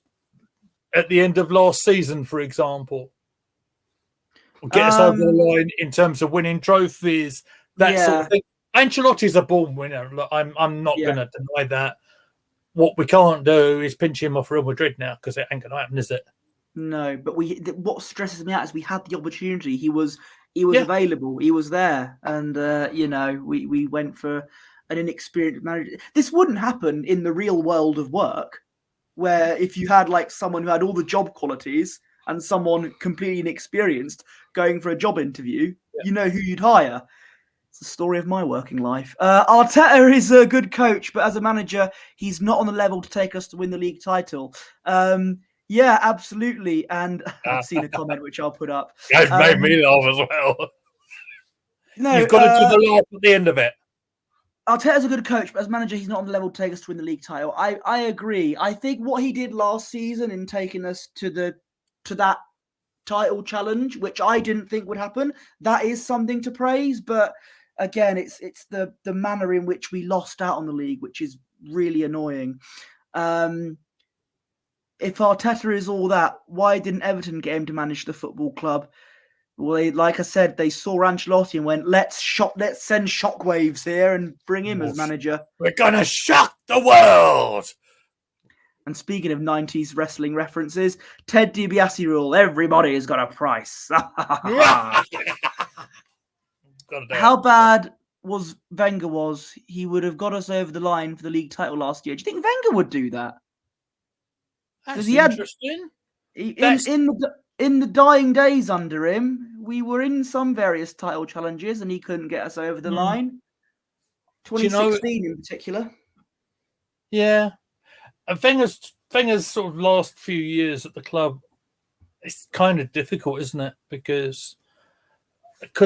S2: at the end of last season, for example? Get us over the line in terms of winning trophies, that sort of thing. Ancelotti's a born winner. Look, I'm not going to deny that. What we can't do is pinch him off Real Madrid now, because it ain't going to happen, is it?
S1: No, but what stresses me out is we had the opportunity. He was available. He was there, and we went for an inexperienced manager. This wouldn't happen in the real world of work, where if you had like someone who had all the job qualities and someone completely inexperienced going for a job interview, you know who you'd hire. It's the story of my working life. Arteta is a good coach, but as a manager, he's not on the level to take us to win the league title. Yeah, absolutely. And I've seen a comment which I'll put up.
S2: It's made me laugh as well. No, you've got to do the laugh at the end of it.
S1: Arteta's a good coach, but as manager, he's not on the level to take us to win the league title. I agree. I think what he did last season in taking us to that title challenge, which I didn't think would happen, that is something to praise. But again, it's the manner in which we lost out on the league, which is really annoying. If Arteta is all that, why didn't Everton get him to manage the football club? Well, like I said, they saw Ancelotti and went, let's send shockwaves here and bring him as manager.
S2: We're going to shock the world.
S1: And speaking of 90s wrestling references, Ted DiBiase rule, everybody has got a price. How bad was Wenger he would have got us over the line for the league title last year. Do you think Wenger would do that?
S2: That's interesting.
S1: In the dying days under him, we were in some various title challenges and he couldn't get us over the line. 2016 in particular.
S2: Yeah. And Wenger's sort of last few years at the club, it's kind of difficult, isn't it? Because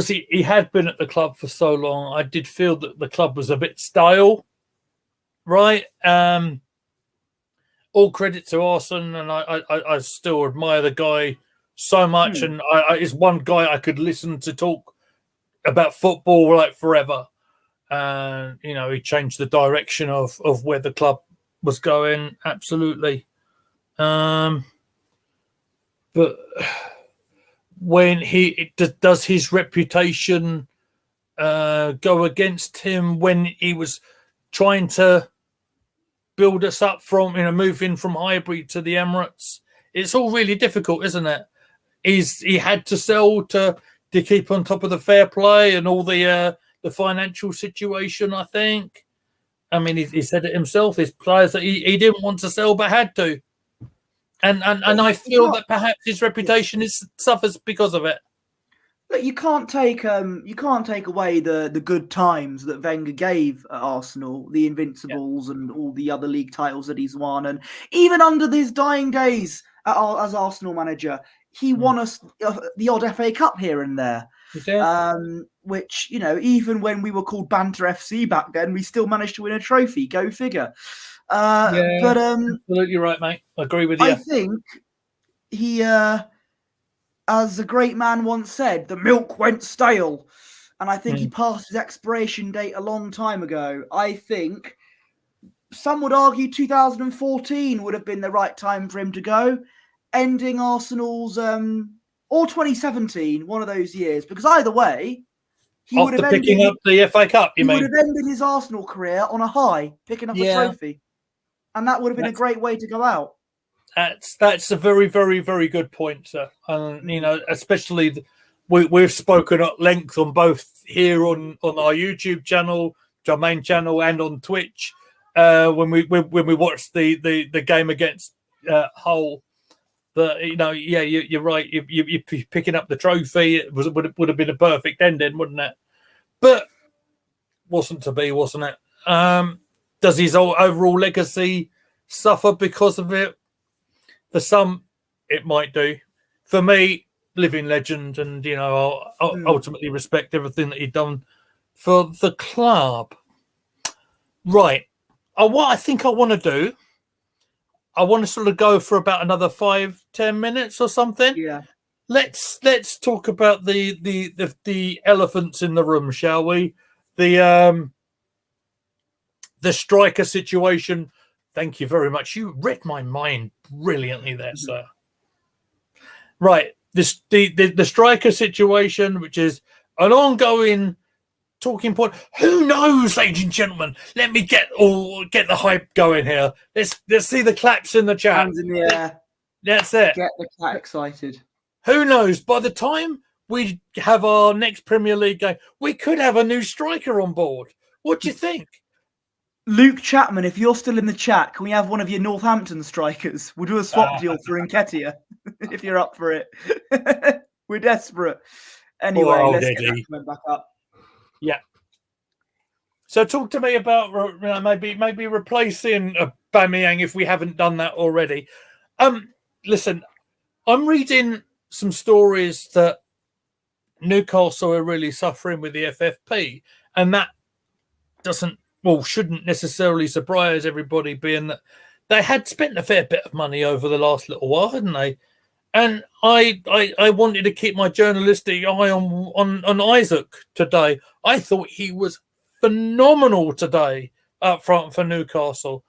S2: he had been at the club for so long, I did feel that the club was a bit stale, right? All credit to Arsene, and I still admire the guy so much, and he's one guy I could listen to talk about football like forever. He changed the direction of where the club was going, absolutely. But when does his reputation go against him when he was trying to build us up from, moving from Highbury to the Emirates? It's all really difficult, isn't it? He had to sell to keep on top of the fair play and all the financial situation, I think. I mean, he said it himself, his players that he didn't want to sell but had to. And I feel that perhaps his reputation suffers because of it.
S1: Look, you can't take away the good times that Wenger gave at Arsenal, the Invincibles and all the other league titles that he's won, and even under his dying days as Arsenal manager, he won us the odd FA Cup here and there. Which, even when we were called Banter FC back then, we still managed to win a trophy. Go figure. But
S2: absolutely right, mate. I agree with you.
S1: I think he, as a great man once said, the milk went stale. And I think he passed his expiration date a long time ago. I think some would argue 2014 would have been the right time for him to go, ending Arsenal's, or 2017, one of those years. Because either way, he would have
S2: picking up the FA Cup, you mean?
S1: He would have ended his Arsenal career on a high, picking up a trophy. And that would have been a great way to go out.
S2: That's a very, very, very good point, sir. And, especially we've spoken at length on both here on our YouTube channel, our main channel, and on Twitch when we watched the game against Hull. that, yeah, you're right. You're picking up the trophy. It would have been a perfect ending, wouldn't it? But wasn't to be, wasn't it? Does his overall legacy suffer because of it? For some, it might do. For me, living legend, and I'll ultimately respect everything that he'd done for the club. Right. What I think I want to do, I want to sort of go for about another 5-10 minutes or something.
S1: Yeah.
S2: Let's talk about the elephants in the room, shall we? The striker situation. Thank you very much. You read my mind brilliantly there, sir. Right. The striker situation, which is an ongoing talking point. Who knows, ladies and gentlemen? Let me get the hype going here. Let's see the claps in the chat.
S1: Hands in the air.
S2: That's it.
S1: Get the cat excited.
S2: Who knows? By the time we have our next Premier League game, we could have a new striker on board. What do you think?
S1: Luke Chapman, if you're still in the chat, can we have one of your Northampton strikers? We'll do a swap deal for Nketiah, if you're up for it. We're desperate. Anyway, let's get that coming back up.
S2: Yeah. So talk to me about maybe replacing Aubameyang if we haven't done that already. Listen, I'm reading some stories that Newcastle are really suffering with the FFP, and that shouldn't necessarily surprise everybody, being that they had spent a fair bit of money over the last little while, hadn't they? And I wanted to keep my journalistic eye on Isaac today. I thought he was phenomenal today up front for Newcastle.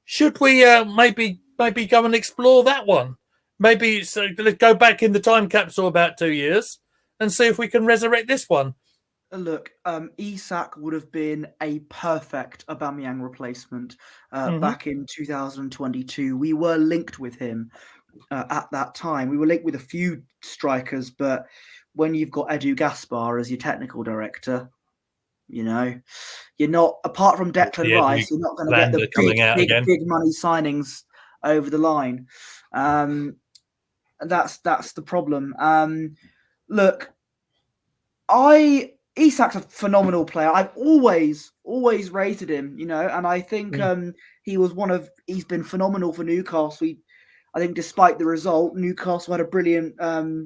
S2: Should we maybe go and explore that one? Maybe let's go back in the time capsule about 2 years and see if we can resurrect this one.
S1: Look, Isak would have been a perfect Aubameyang replacement back in 2022. We were linked with him at that time. We were linked with a few strikers, but when you've got Edu Gaspar as your technical director, you're not, apart from Declan Rice, you're not going to get the big money signings over the line. That's the problem. Look, Isak's a phenomenal player. I've always rated him, and I think he's been phenomenal for Newcastle. I think despite the result, Newcastle had a brilliant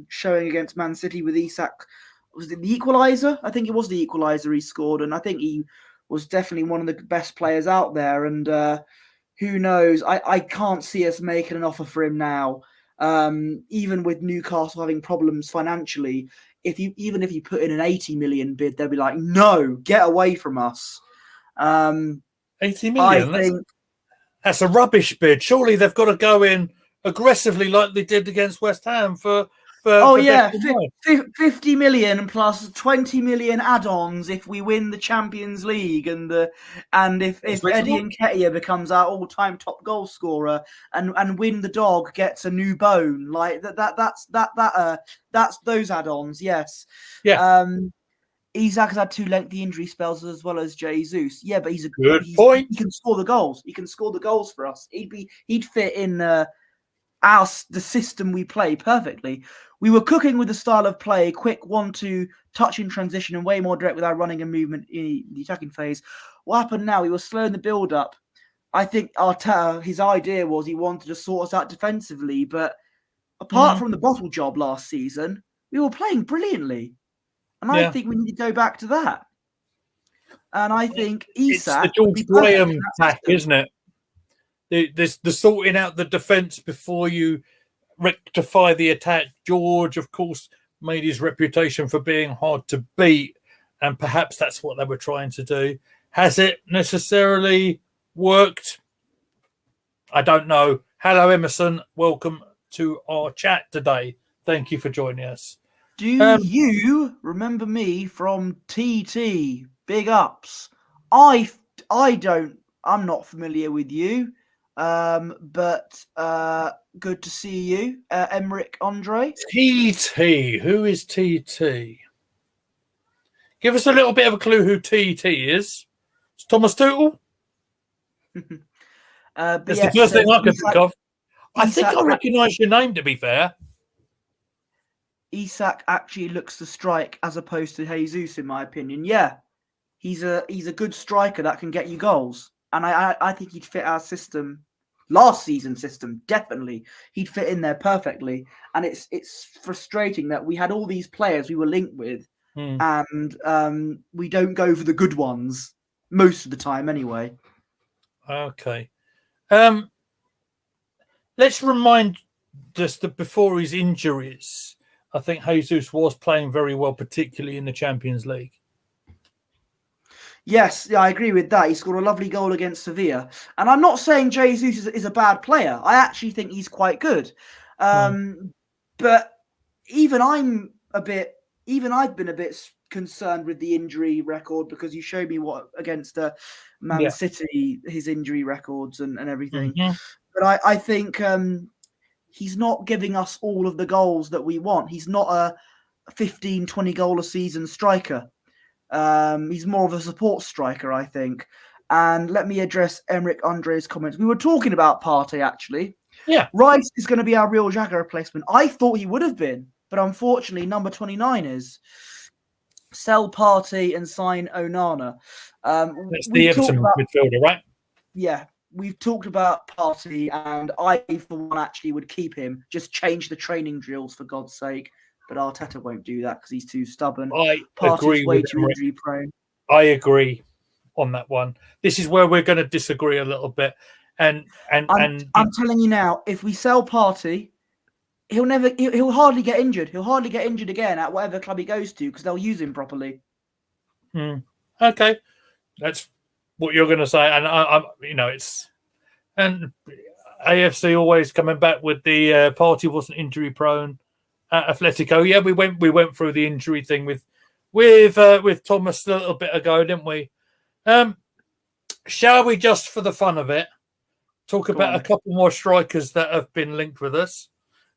S1: showing against Man City with Isak. Was it the equaliser? I think it was the equaliser he scored, and I think he was definitely one of the best players out there. And who knows? I can't see us making an offer for him now. Even with Newcastle having problems financially, even if you put in an 80 million bid, they'll be like, no, get away from us.
S2: 80 million? That's a rubbish bid. Surely they've got to go in aggressively like they did against West Ham for
S1: 50 million plus 20 million add-ons if we win the Champions League, and if Eddie Nketiah becomes our all-time top goal scorer, and Win the Dog gets a new bone, like that's those add-ons. Yes.
S2: Yeah.
S1: Isak has had 2 lengthy injury spells as well as Jesus. Yeah, but he's a
S2: good point.
S1: He can score the goals. He can score the goals for us. He'd fit in the system we play perfectly. We were cooking with the style of play, quick 1-2 touch in transition, and way more direct with our running and movement in the attacking phase. What happened now? We were slowing the build up. I think Arteta, his idea was he wanted to sort us out defensively, but apart from the bottle job last season, we were playing brilliantly. And I think we need to go back to that. And I think Isak...
S2: It's the George Graham tack, isn't it? The sorting out the defence before you rectify the attack. George, of course, made his reputation for being hard to beat, and perhaps that's what they were trying to do. Has it necessarily worked? I don't know. Hello, Emerson. Welcome to our chat today. Thank you for joining us.
S1: Do you remember me from TT? Big ups. I don't. I'm not familiar with you. But good to see you, Emmerich Andre.
S2: TT. Who is TT? Give us a little bit of a clue who TT is. It's Thomas Tuchel. That's the first thing I could think of. I think I recognise your name, to be fair.
S1: Isak actually looks to strike as opposed to Jesus, in my opinion. Yeah, he's a good striker that can get you goals, and I think he'd fit our system, last season's system. Definitely, he'd fit in there perfectly. And it's frustrating that we had all these players we were linked with, and we don't go for the good ones most of the time, anyway.
S2: Okay, let's remind just that before his injuries, I think Jesus was playing very well, particularly in the Champions League.
S1: Yes, I agree with that. He scored a lovely goal against Sevilla. And I'm not saying Jesus is a bad player. I actually think he's quite good. But even I've been a bit concerned with the injury record, because you showed me what against Man City, his injury records and everything. But I think he's not giving us all of the goals that we want. He's not a 15, 20 goal a season striker. He's more of a support striker, I think. And let me address Emric Andre's comments. We were talking about Partey, actually.
S2: Yeah.
S1: Rice is going to be our real Xhaka replacement. I thought he would have been, but unfortunately, number 29 is. Sell Partey and sign Onana.
S2: That's the Everton midfielder, right?
S1: Yeah. We've talked about Partey, and I, for one, actually would keep him. Just change the training drills, for God's sake. But Arteta won't do that because he's too stubborn.
S2: I
S1: Partey's
S2: agree
S1: way
S2: with
S1: too injury prone.
S2: I agree on that one. This is where we're going to disagree a little bit. And
S1: I'm telling you now, if we sell Partey, he'll hardly get injured. He'll hardly get injured again at whatever club he goes to, because they'll use him properly.
S2: Okay, that's what you're going to say, and I'm it's, and AFC always coming back with the Partey wasn't injury prone at Atletico. Yeah, we went through the injury thing with Thomas a little bit ago, didn't we? Shall we, just for the fun of it, talk about a couple more strikers that have been linked with us,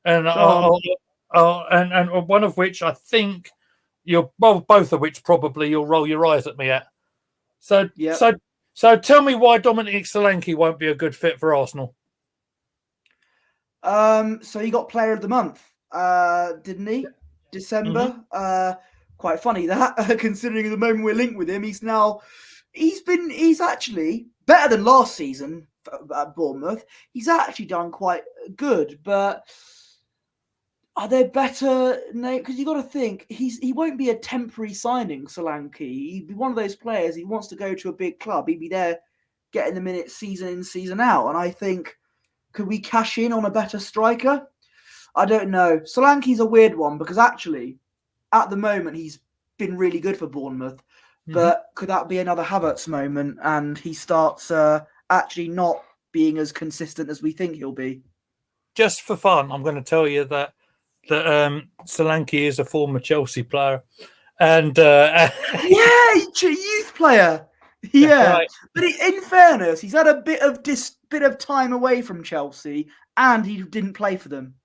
S2: and and one of which I think both of which probably you'll roll your eyes at me at. So tell me why Dominic Solanke won't be a good fit for Arsenal.
S1: So he got Player of the Month, didn't he? December. Quite funny that, considering the moment we're linked with him, he's actually better than last season at Bournemouth. He's actually done quite good, but are there better names? Because you got to think he won't be a temporary signing. Solanke, he'd be one of those players. He wants to go to a big club. He'd be there, getting the minutes season in, season out. And I think, could we cash in on a better striker? I don't know. Solanke's a weird one, because actually, at the moment, he's been really good for Bournemouth. But could that be another Havertz moment, and he starts actually not being as consistent as we think he'll be?
S2: Just for fun, I'm going to tell you that Solanke is a former Chelsea player, and
S1: youth player. Yeah, right. But in fairness, he's had a bit of time away from Chelsea, and he didn't play for them.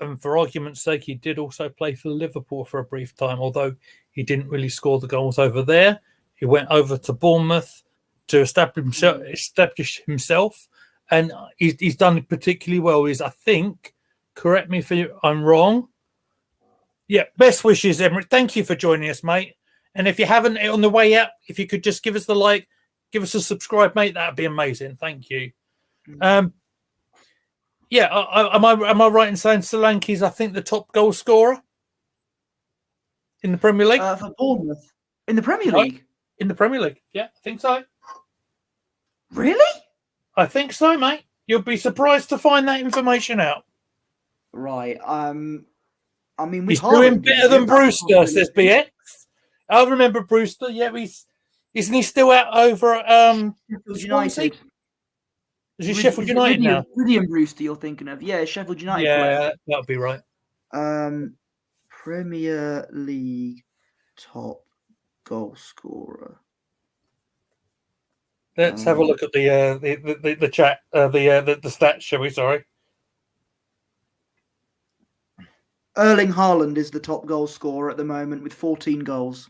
S2: And for argument's sake, he did also play for Liverpool for a brief time, although he didn't really score the goals over there. He went over to Bournemouth to establish himself, and he's done particularly well. I think, correct me if I'm wrong. Yeah, best wishes, Emric. Thank you for joining us, mate. And if you haven't, on the way out, if you could just give us the like, give us a subscribe, mate, that'd be amazing. Thank you. Yeah, am I right in saying Solanke's, I think, the top goal scorer in the Premier League?
S1: For Bournemouth? In the Premier League?
S2: In the Premier League, yeah, I think so.
S1: Really?
S2: I think so, mate. You'll be surprised to find that information out.
S1: Right. I mean,
S2: he's doing better than Brewster, says BX. I remember Brewster. Yeah, isn't he still out over at
S1: Sheffield United?
S2: Is he Sheffield United now?
S1: William Brewster you're thinking of. Yeah, Sheffield United.
S2: Yeah, that'll be right.
S1: Premier League top goal scorer.
S2: Let's have a look at the chat, the stats, shall we? Sorry.
S1: Erling Haaland is the top goal scorer at the moment with 14 goals.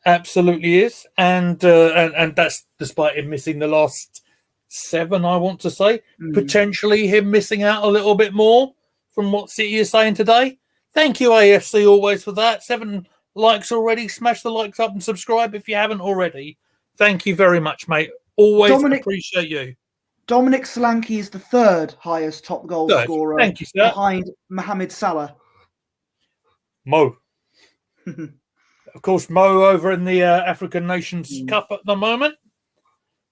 S2: Absolutely is, and that's despite him missing the last 7, I want to say. Potentially him missing out a little bit more from what City is saying today. Thank you, AFC, always for that. 7 likes already. Smash the likes up and subscribe if you haven't already. Thank you very much, mate. Always appreciate you.
S1: Dominic Solanke is the 3rd highest top goal scorer.
S2: Thank you, sir.
S1: Behind Mohamed Salah.
S2: Mo. Of course, Mo over in the African Nations Cup at the moment.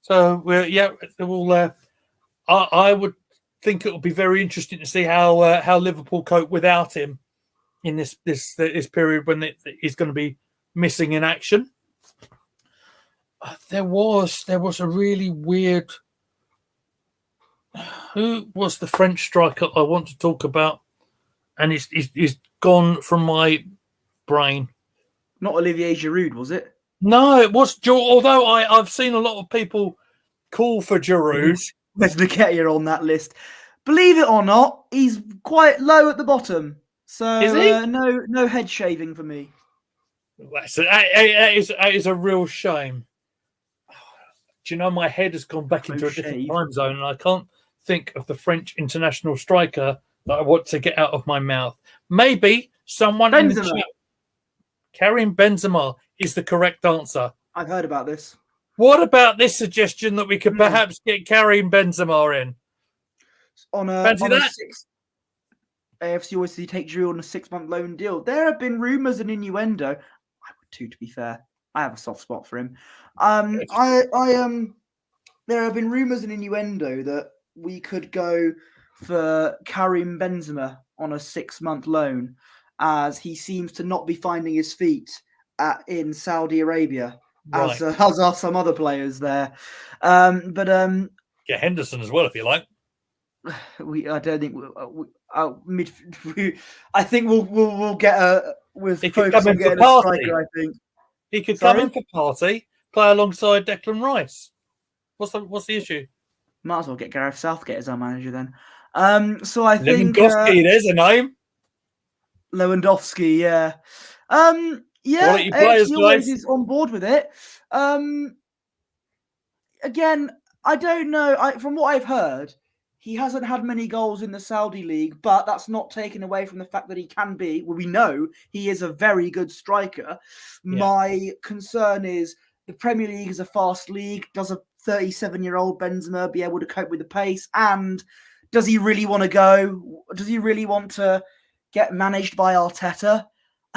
S2: So, I would think it will be very interesting to see how Liverpool cope without him in this period when he's going to be missing in action. There was a really weird. Who was the French striker I want to talk about? And he's gone from my brain.
S1: Not Olivier Giroud, was it?
S2: No, it was. Although I've seen a lot of people call for Giroud.
S1: There's Nketiah on that list. Believe it or not, he's quite low at the bottom. So
S2: is he?
S1: No head shaving for me.
S2: That is a real shame. Do you know my head has gone back into a different time zone, and I can't think of the French international striker that I want to get out of my mouth. Maybe someone in the chat. Karim Benzema is the correct answer.
S1: I've heard about this.
S2: What about this suggestion that we could perhaps get Karim Benzema in?
S1: Fancy that? AFC always take Drew on a 6-month loan deal. There have been rumours and innuendo. I would too, to be fair. I have a soft spot for him. There have been rumours and innuendo that we could go for Karim Benzema on a 6-month loan, as he seems to not be finding his feet in Saudi Arabia, as are some other players there.
S2: Get Henderson as well if you like.
S1: I don't think I think we'll get a.
S2: He could come in for Party.
S1: Striker, I think
S2: he could come in for Party, play alongside Declan Rice. What's the issue?
S1: Might as well get Gareth Southgate as our manager then. So I think
S2: Lewandowski, there's a name.
S1: Lewandowski, yeah.
S2: Quality players, guys.
S1: Is on board with it. Again, I don't know. From what I've heard, he hasn't had many goals in the Saudi League, but that's not taken away from the fact that he can be. Well, we know he is a very good striker. Yeah. My concern is the Premier League is a fast league. Does a 37-year-old Benzema be able to cope with the pace? And does he really want to go? Does he really want to get managed by Arteta?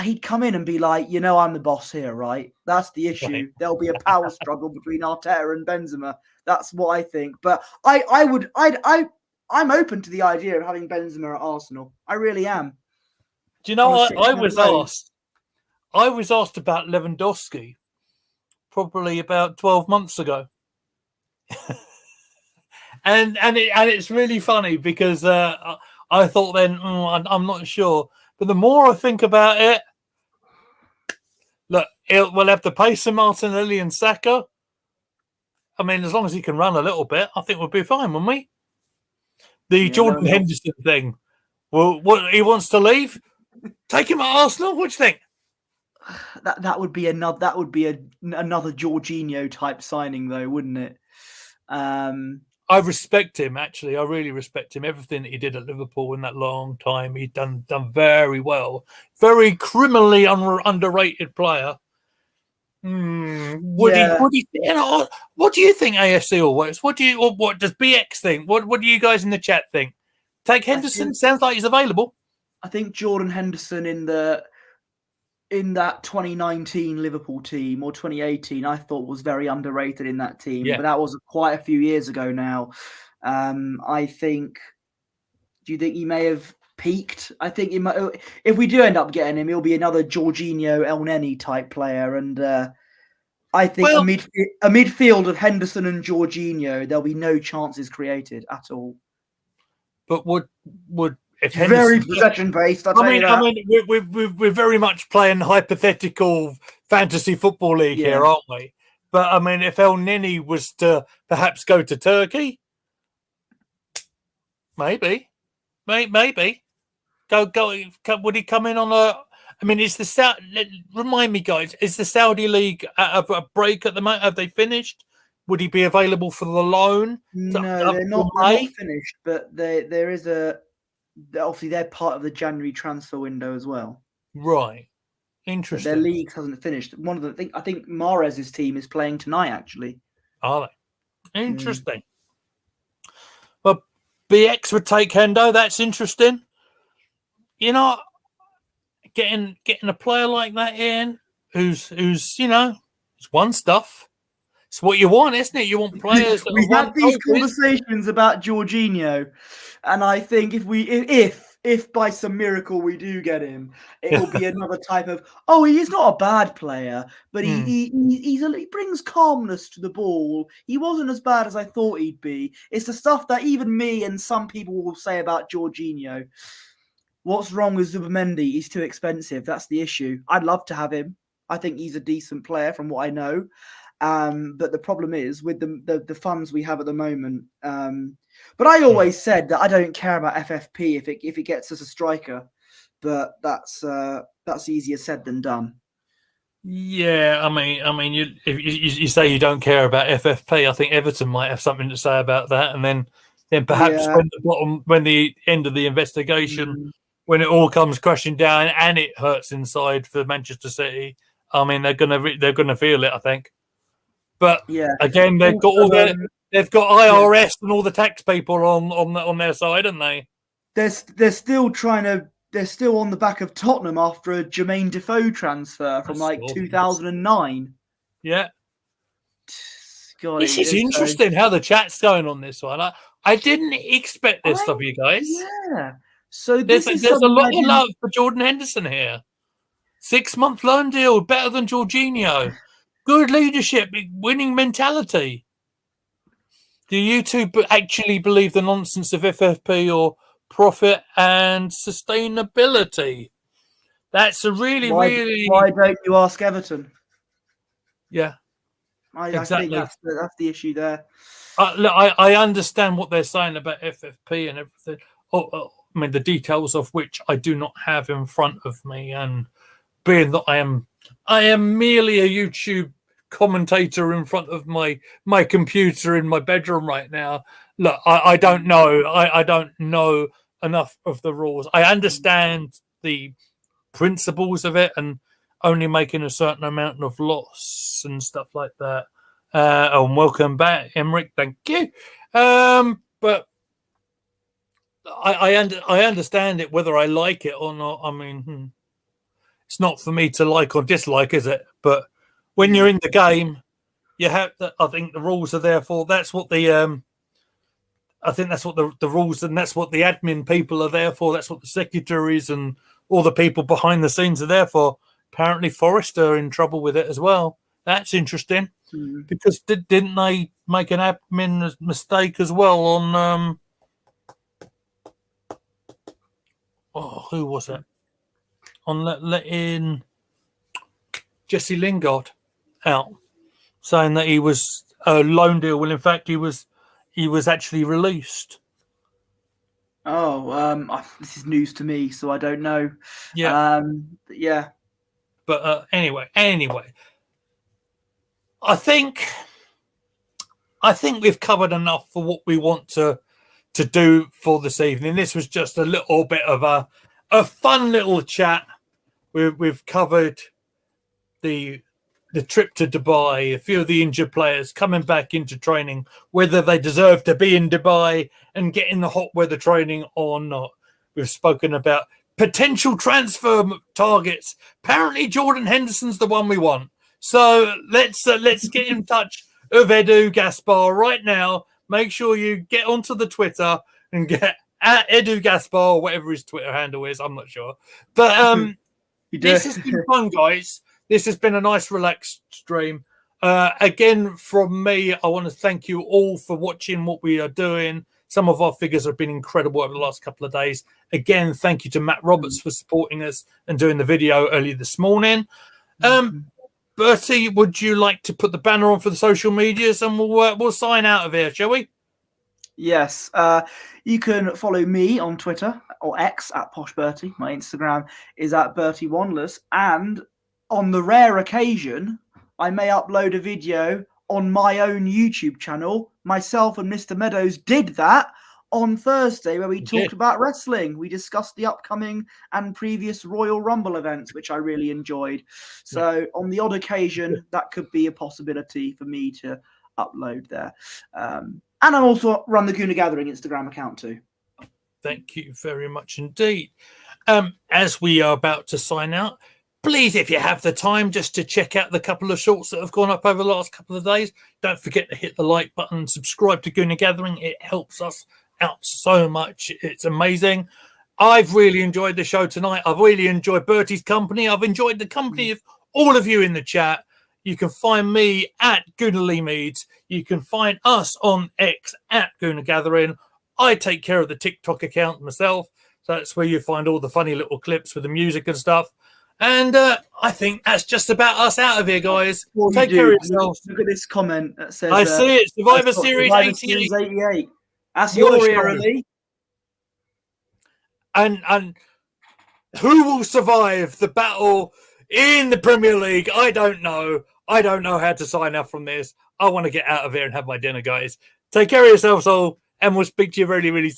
S1: He'd come in and be like, I'm the boss here, right? That's the issue. Right. There'll be a power struggle between Arteta and Benzema. That's what I think. But I'm open to the idea of having Benzema at Arsenal. I really am.
S2: Do you know what I was asked? I was asked about Lewandowski probably about 12 months ago. and it's really funny because I thought then, I'm not sure. But the more I think about it, look, we'll have to pay some Martinelli and Saka. I mean, as long as he can run a little bit, I think we'll be fine, won't we? The Jordan Henderson thing. Well, what he wants to leave? Take him at Arsenal. What do you think?
S1: That would be another Jorginho type signing, though, wouldn't it?
S2: I respect him, actually. I really respect him. Everything that he did at Liverpool in that long time, he'd done very well. Very criminally underrated player. What do you think, AFC always? What does BX think? What do you guys in the chat think? Take Henderson. Sounds like he's available.
S1: I think Jordan Henderson in that 2019 Liverpool team or 2018, I thought was very underrated in that team. Yeah. But that was quite a few years ago now. I think. Do you think he may have peaked? I think he might. If we do end up getting him, he'll be another Jorginho Elneny type player, and I think a midfield of Henderson and Jorginho, there'll be no chances created at all.
S2: But would if
S1: very possession based? I
S2: mean, we're very much playing hypothetical fantasy football league here, aren't we? But I mean, if Elneny was to perhaps go to Turkey, maybe. Go. Would he come in on a? I mean, is the remind me, guys? Is the Saudi league at a break at the moment? Have they finished? would he be available for the loan?
S1: No, they're not finished, but there is obviously they're part of the January transfer window as well.
S2: Right. Interesting.
S1: But their league hasn't finished. I think Mahrez's team is playing tonight, actually.
S2: Are they? Interesting. Well, BX would take Hendo. That's interesting. You know, getting a player like that in, who's it's won stuff. It's what you want, isn't it? You want players that
S1: we had these conversations about Jorginho, and I think if by some miracle we do get him, it will be another type of he's not a bad player, but he brings calmness to the ball. He wasn't as bad as I thought he'd be. It's the stuff that even me and some people will say about Jorginho. What's wrong with Zubimendi? He's too expensive. That's the issue. I'd love to have him. I think he's a decent player from what I know. But the problem is with the funds we have at the moment. But I always said that I don't care about FFP if it gets us a striker. But that's easier said than done.
S2: Yeah, I mean, you say you don't care about FFP. I think Everton might have something to say about that, and then perhaps when the end of the investigation, when it all comes crashing down and it hurts inside for Manchester City, I mean they're gonna feel it, I think. But again, they've got IRS and all the tax people on their side, haven't they?
S1: They're still on the back of Tottenham after a Jermaine Defoe transfer from 2009.
S2: Yeah. God, this is interesting how the chat's going on this one. I didn't expect this of you guys.
S1: Yeah. So
S2: there's a lot of love for Jordan Henderson here. 6-month loan deal, better than Jorginho. Good leadership, winning mentality. Do you two actually believe the nonsense of FFP or profit and sustainability? That's a really.
S1: Why don't you ask Everton?
S2: Yeah,
S1: exactly. I think that's the issue there.
S2: Look, I understand what they're saying about FFP and everything. I mean, the details of which I do not have in front of me, and being that I am merely a YouTube commentator in front of my computer in my bedroom right now. Look, I don't know. I don't know enough of the rules. I understand the principles of it and only making a certain amount of loss and stuff like that. And welcome back, Emmerich. Thank you. But I understand it, whether I like it or not. I mean, it's not for me to like or dislike, is it? But when you're in the game, you have to, I think the rules are there for. That's what the I think that's what the rules, and that's what the admin people are there for. That's what the secretaries and all the people behind the scenes are there for. Apparently, Forest are in trouble with it as well. That's interesting because didn't they make an admin mistake as well on who was it? On letting Jesse Lingard out, saying that he was a loan deal. Well, in fact, he was actually released.
S1: This is news to me, so I don't know.
S2: Yeah, But anyway, I think we've covered enough for what we want to do for this evening. This was just a little bit of a fun little chat. We've covered the trip to Dubai, a few of the injured players coming back into training, whether they deserve to be in Dubai and get in the hot weather training or not. We've spoken about potential transfer targets. Apparently, Jordan Henderson's the one we want. So let's get in touch with Edu Gaspar right now. Make sure you get onto the Twitter and get at Edu Gaspar, whatever his Twitter handle is. I'm not sure, but this has been fun, guys. This has been a nice, relaxed stream. Again, from me, I want to thank you all for watching what we are doing. Some of our figures have been incredible over the last couple of days. Again, thank you to Matt Roberts for supporting us and doing the video early this morning. Bertie, would you like to put the banner on for the social medias, and we'll sign out of here, shall we?
S1: Yes. You can follow me on Twitter or X at Posh Bertie. My Instagram is at Bertie Wanless, and on the rare occasion, I may upload a video on my own YouTube channel, myself and Mr. Meadows did that on Thursday, where we talked about wrestling. We discussed the upcoming and previous Royal Rumble events, which I really enjoyed. So on the odd occasion, that could be a possibility for me to upload there. And I also run the Gooner Gathering Instagram account too.
S2: Thank you very much indeed. As we are about to sign out, please, if you have the time, just to check out the couple of shorts that have gone up over the last couple of days. Don't forget to hit the like button, subscribe to Gooner Gathering. It helps us out so much. It's amazing. I've really enjoyed the show tonight. I've really enjoyed Bertie's company. I've enjoyed the company of all of you in the chat. You can find me at Gooner Lee Meads. You can find us on X at Gooner Gathering. I take care of the TikTok account myself. So that's where you find all the funny little clips with the music and stuff. And I think that's just about us out of here, guys. Take care of yourselves.
S1: Look at this comment that says...
S2: I see it. Survivor Series 88.
S1: That's your era, Lee.
S2: And who will survive the battle in the Premier League? I don't know. I don't know how to sign up from this. I want to get out of here and have my dinner, guys. Take care of yourselves all, and we'll speak to you really, really soon.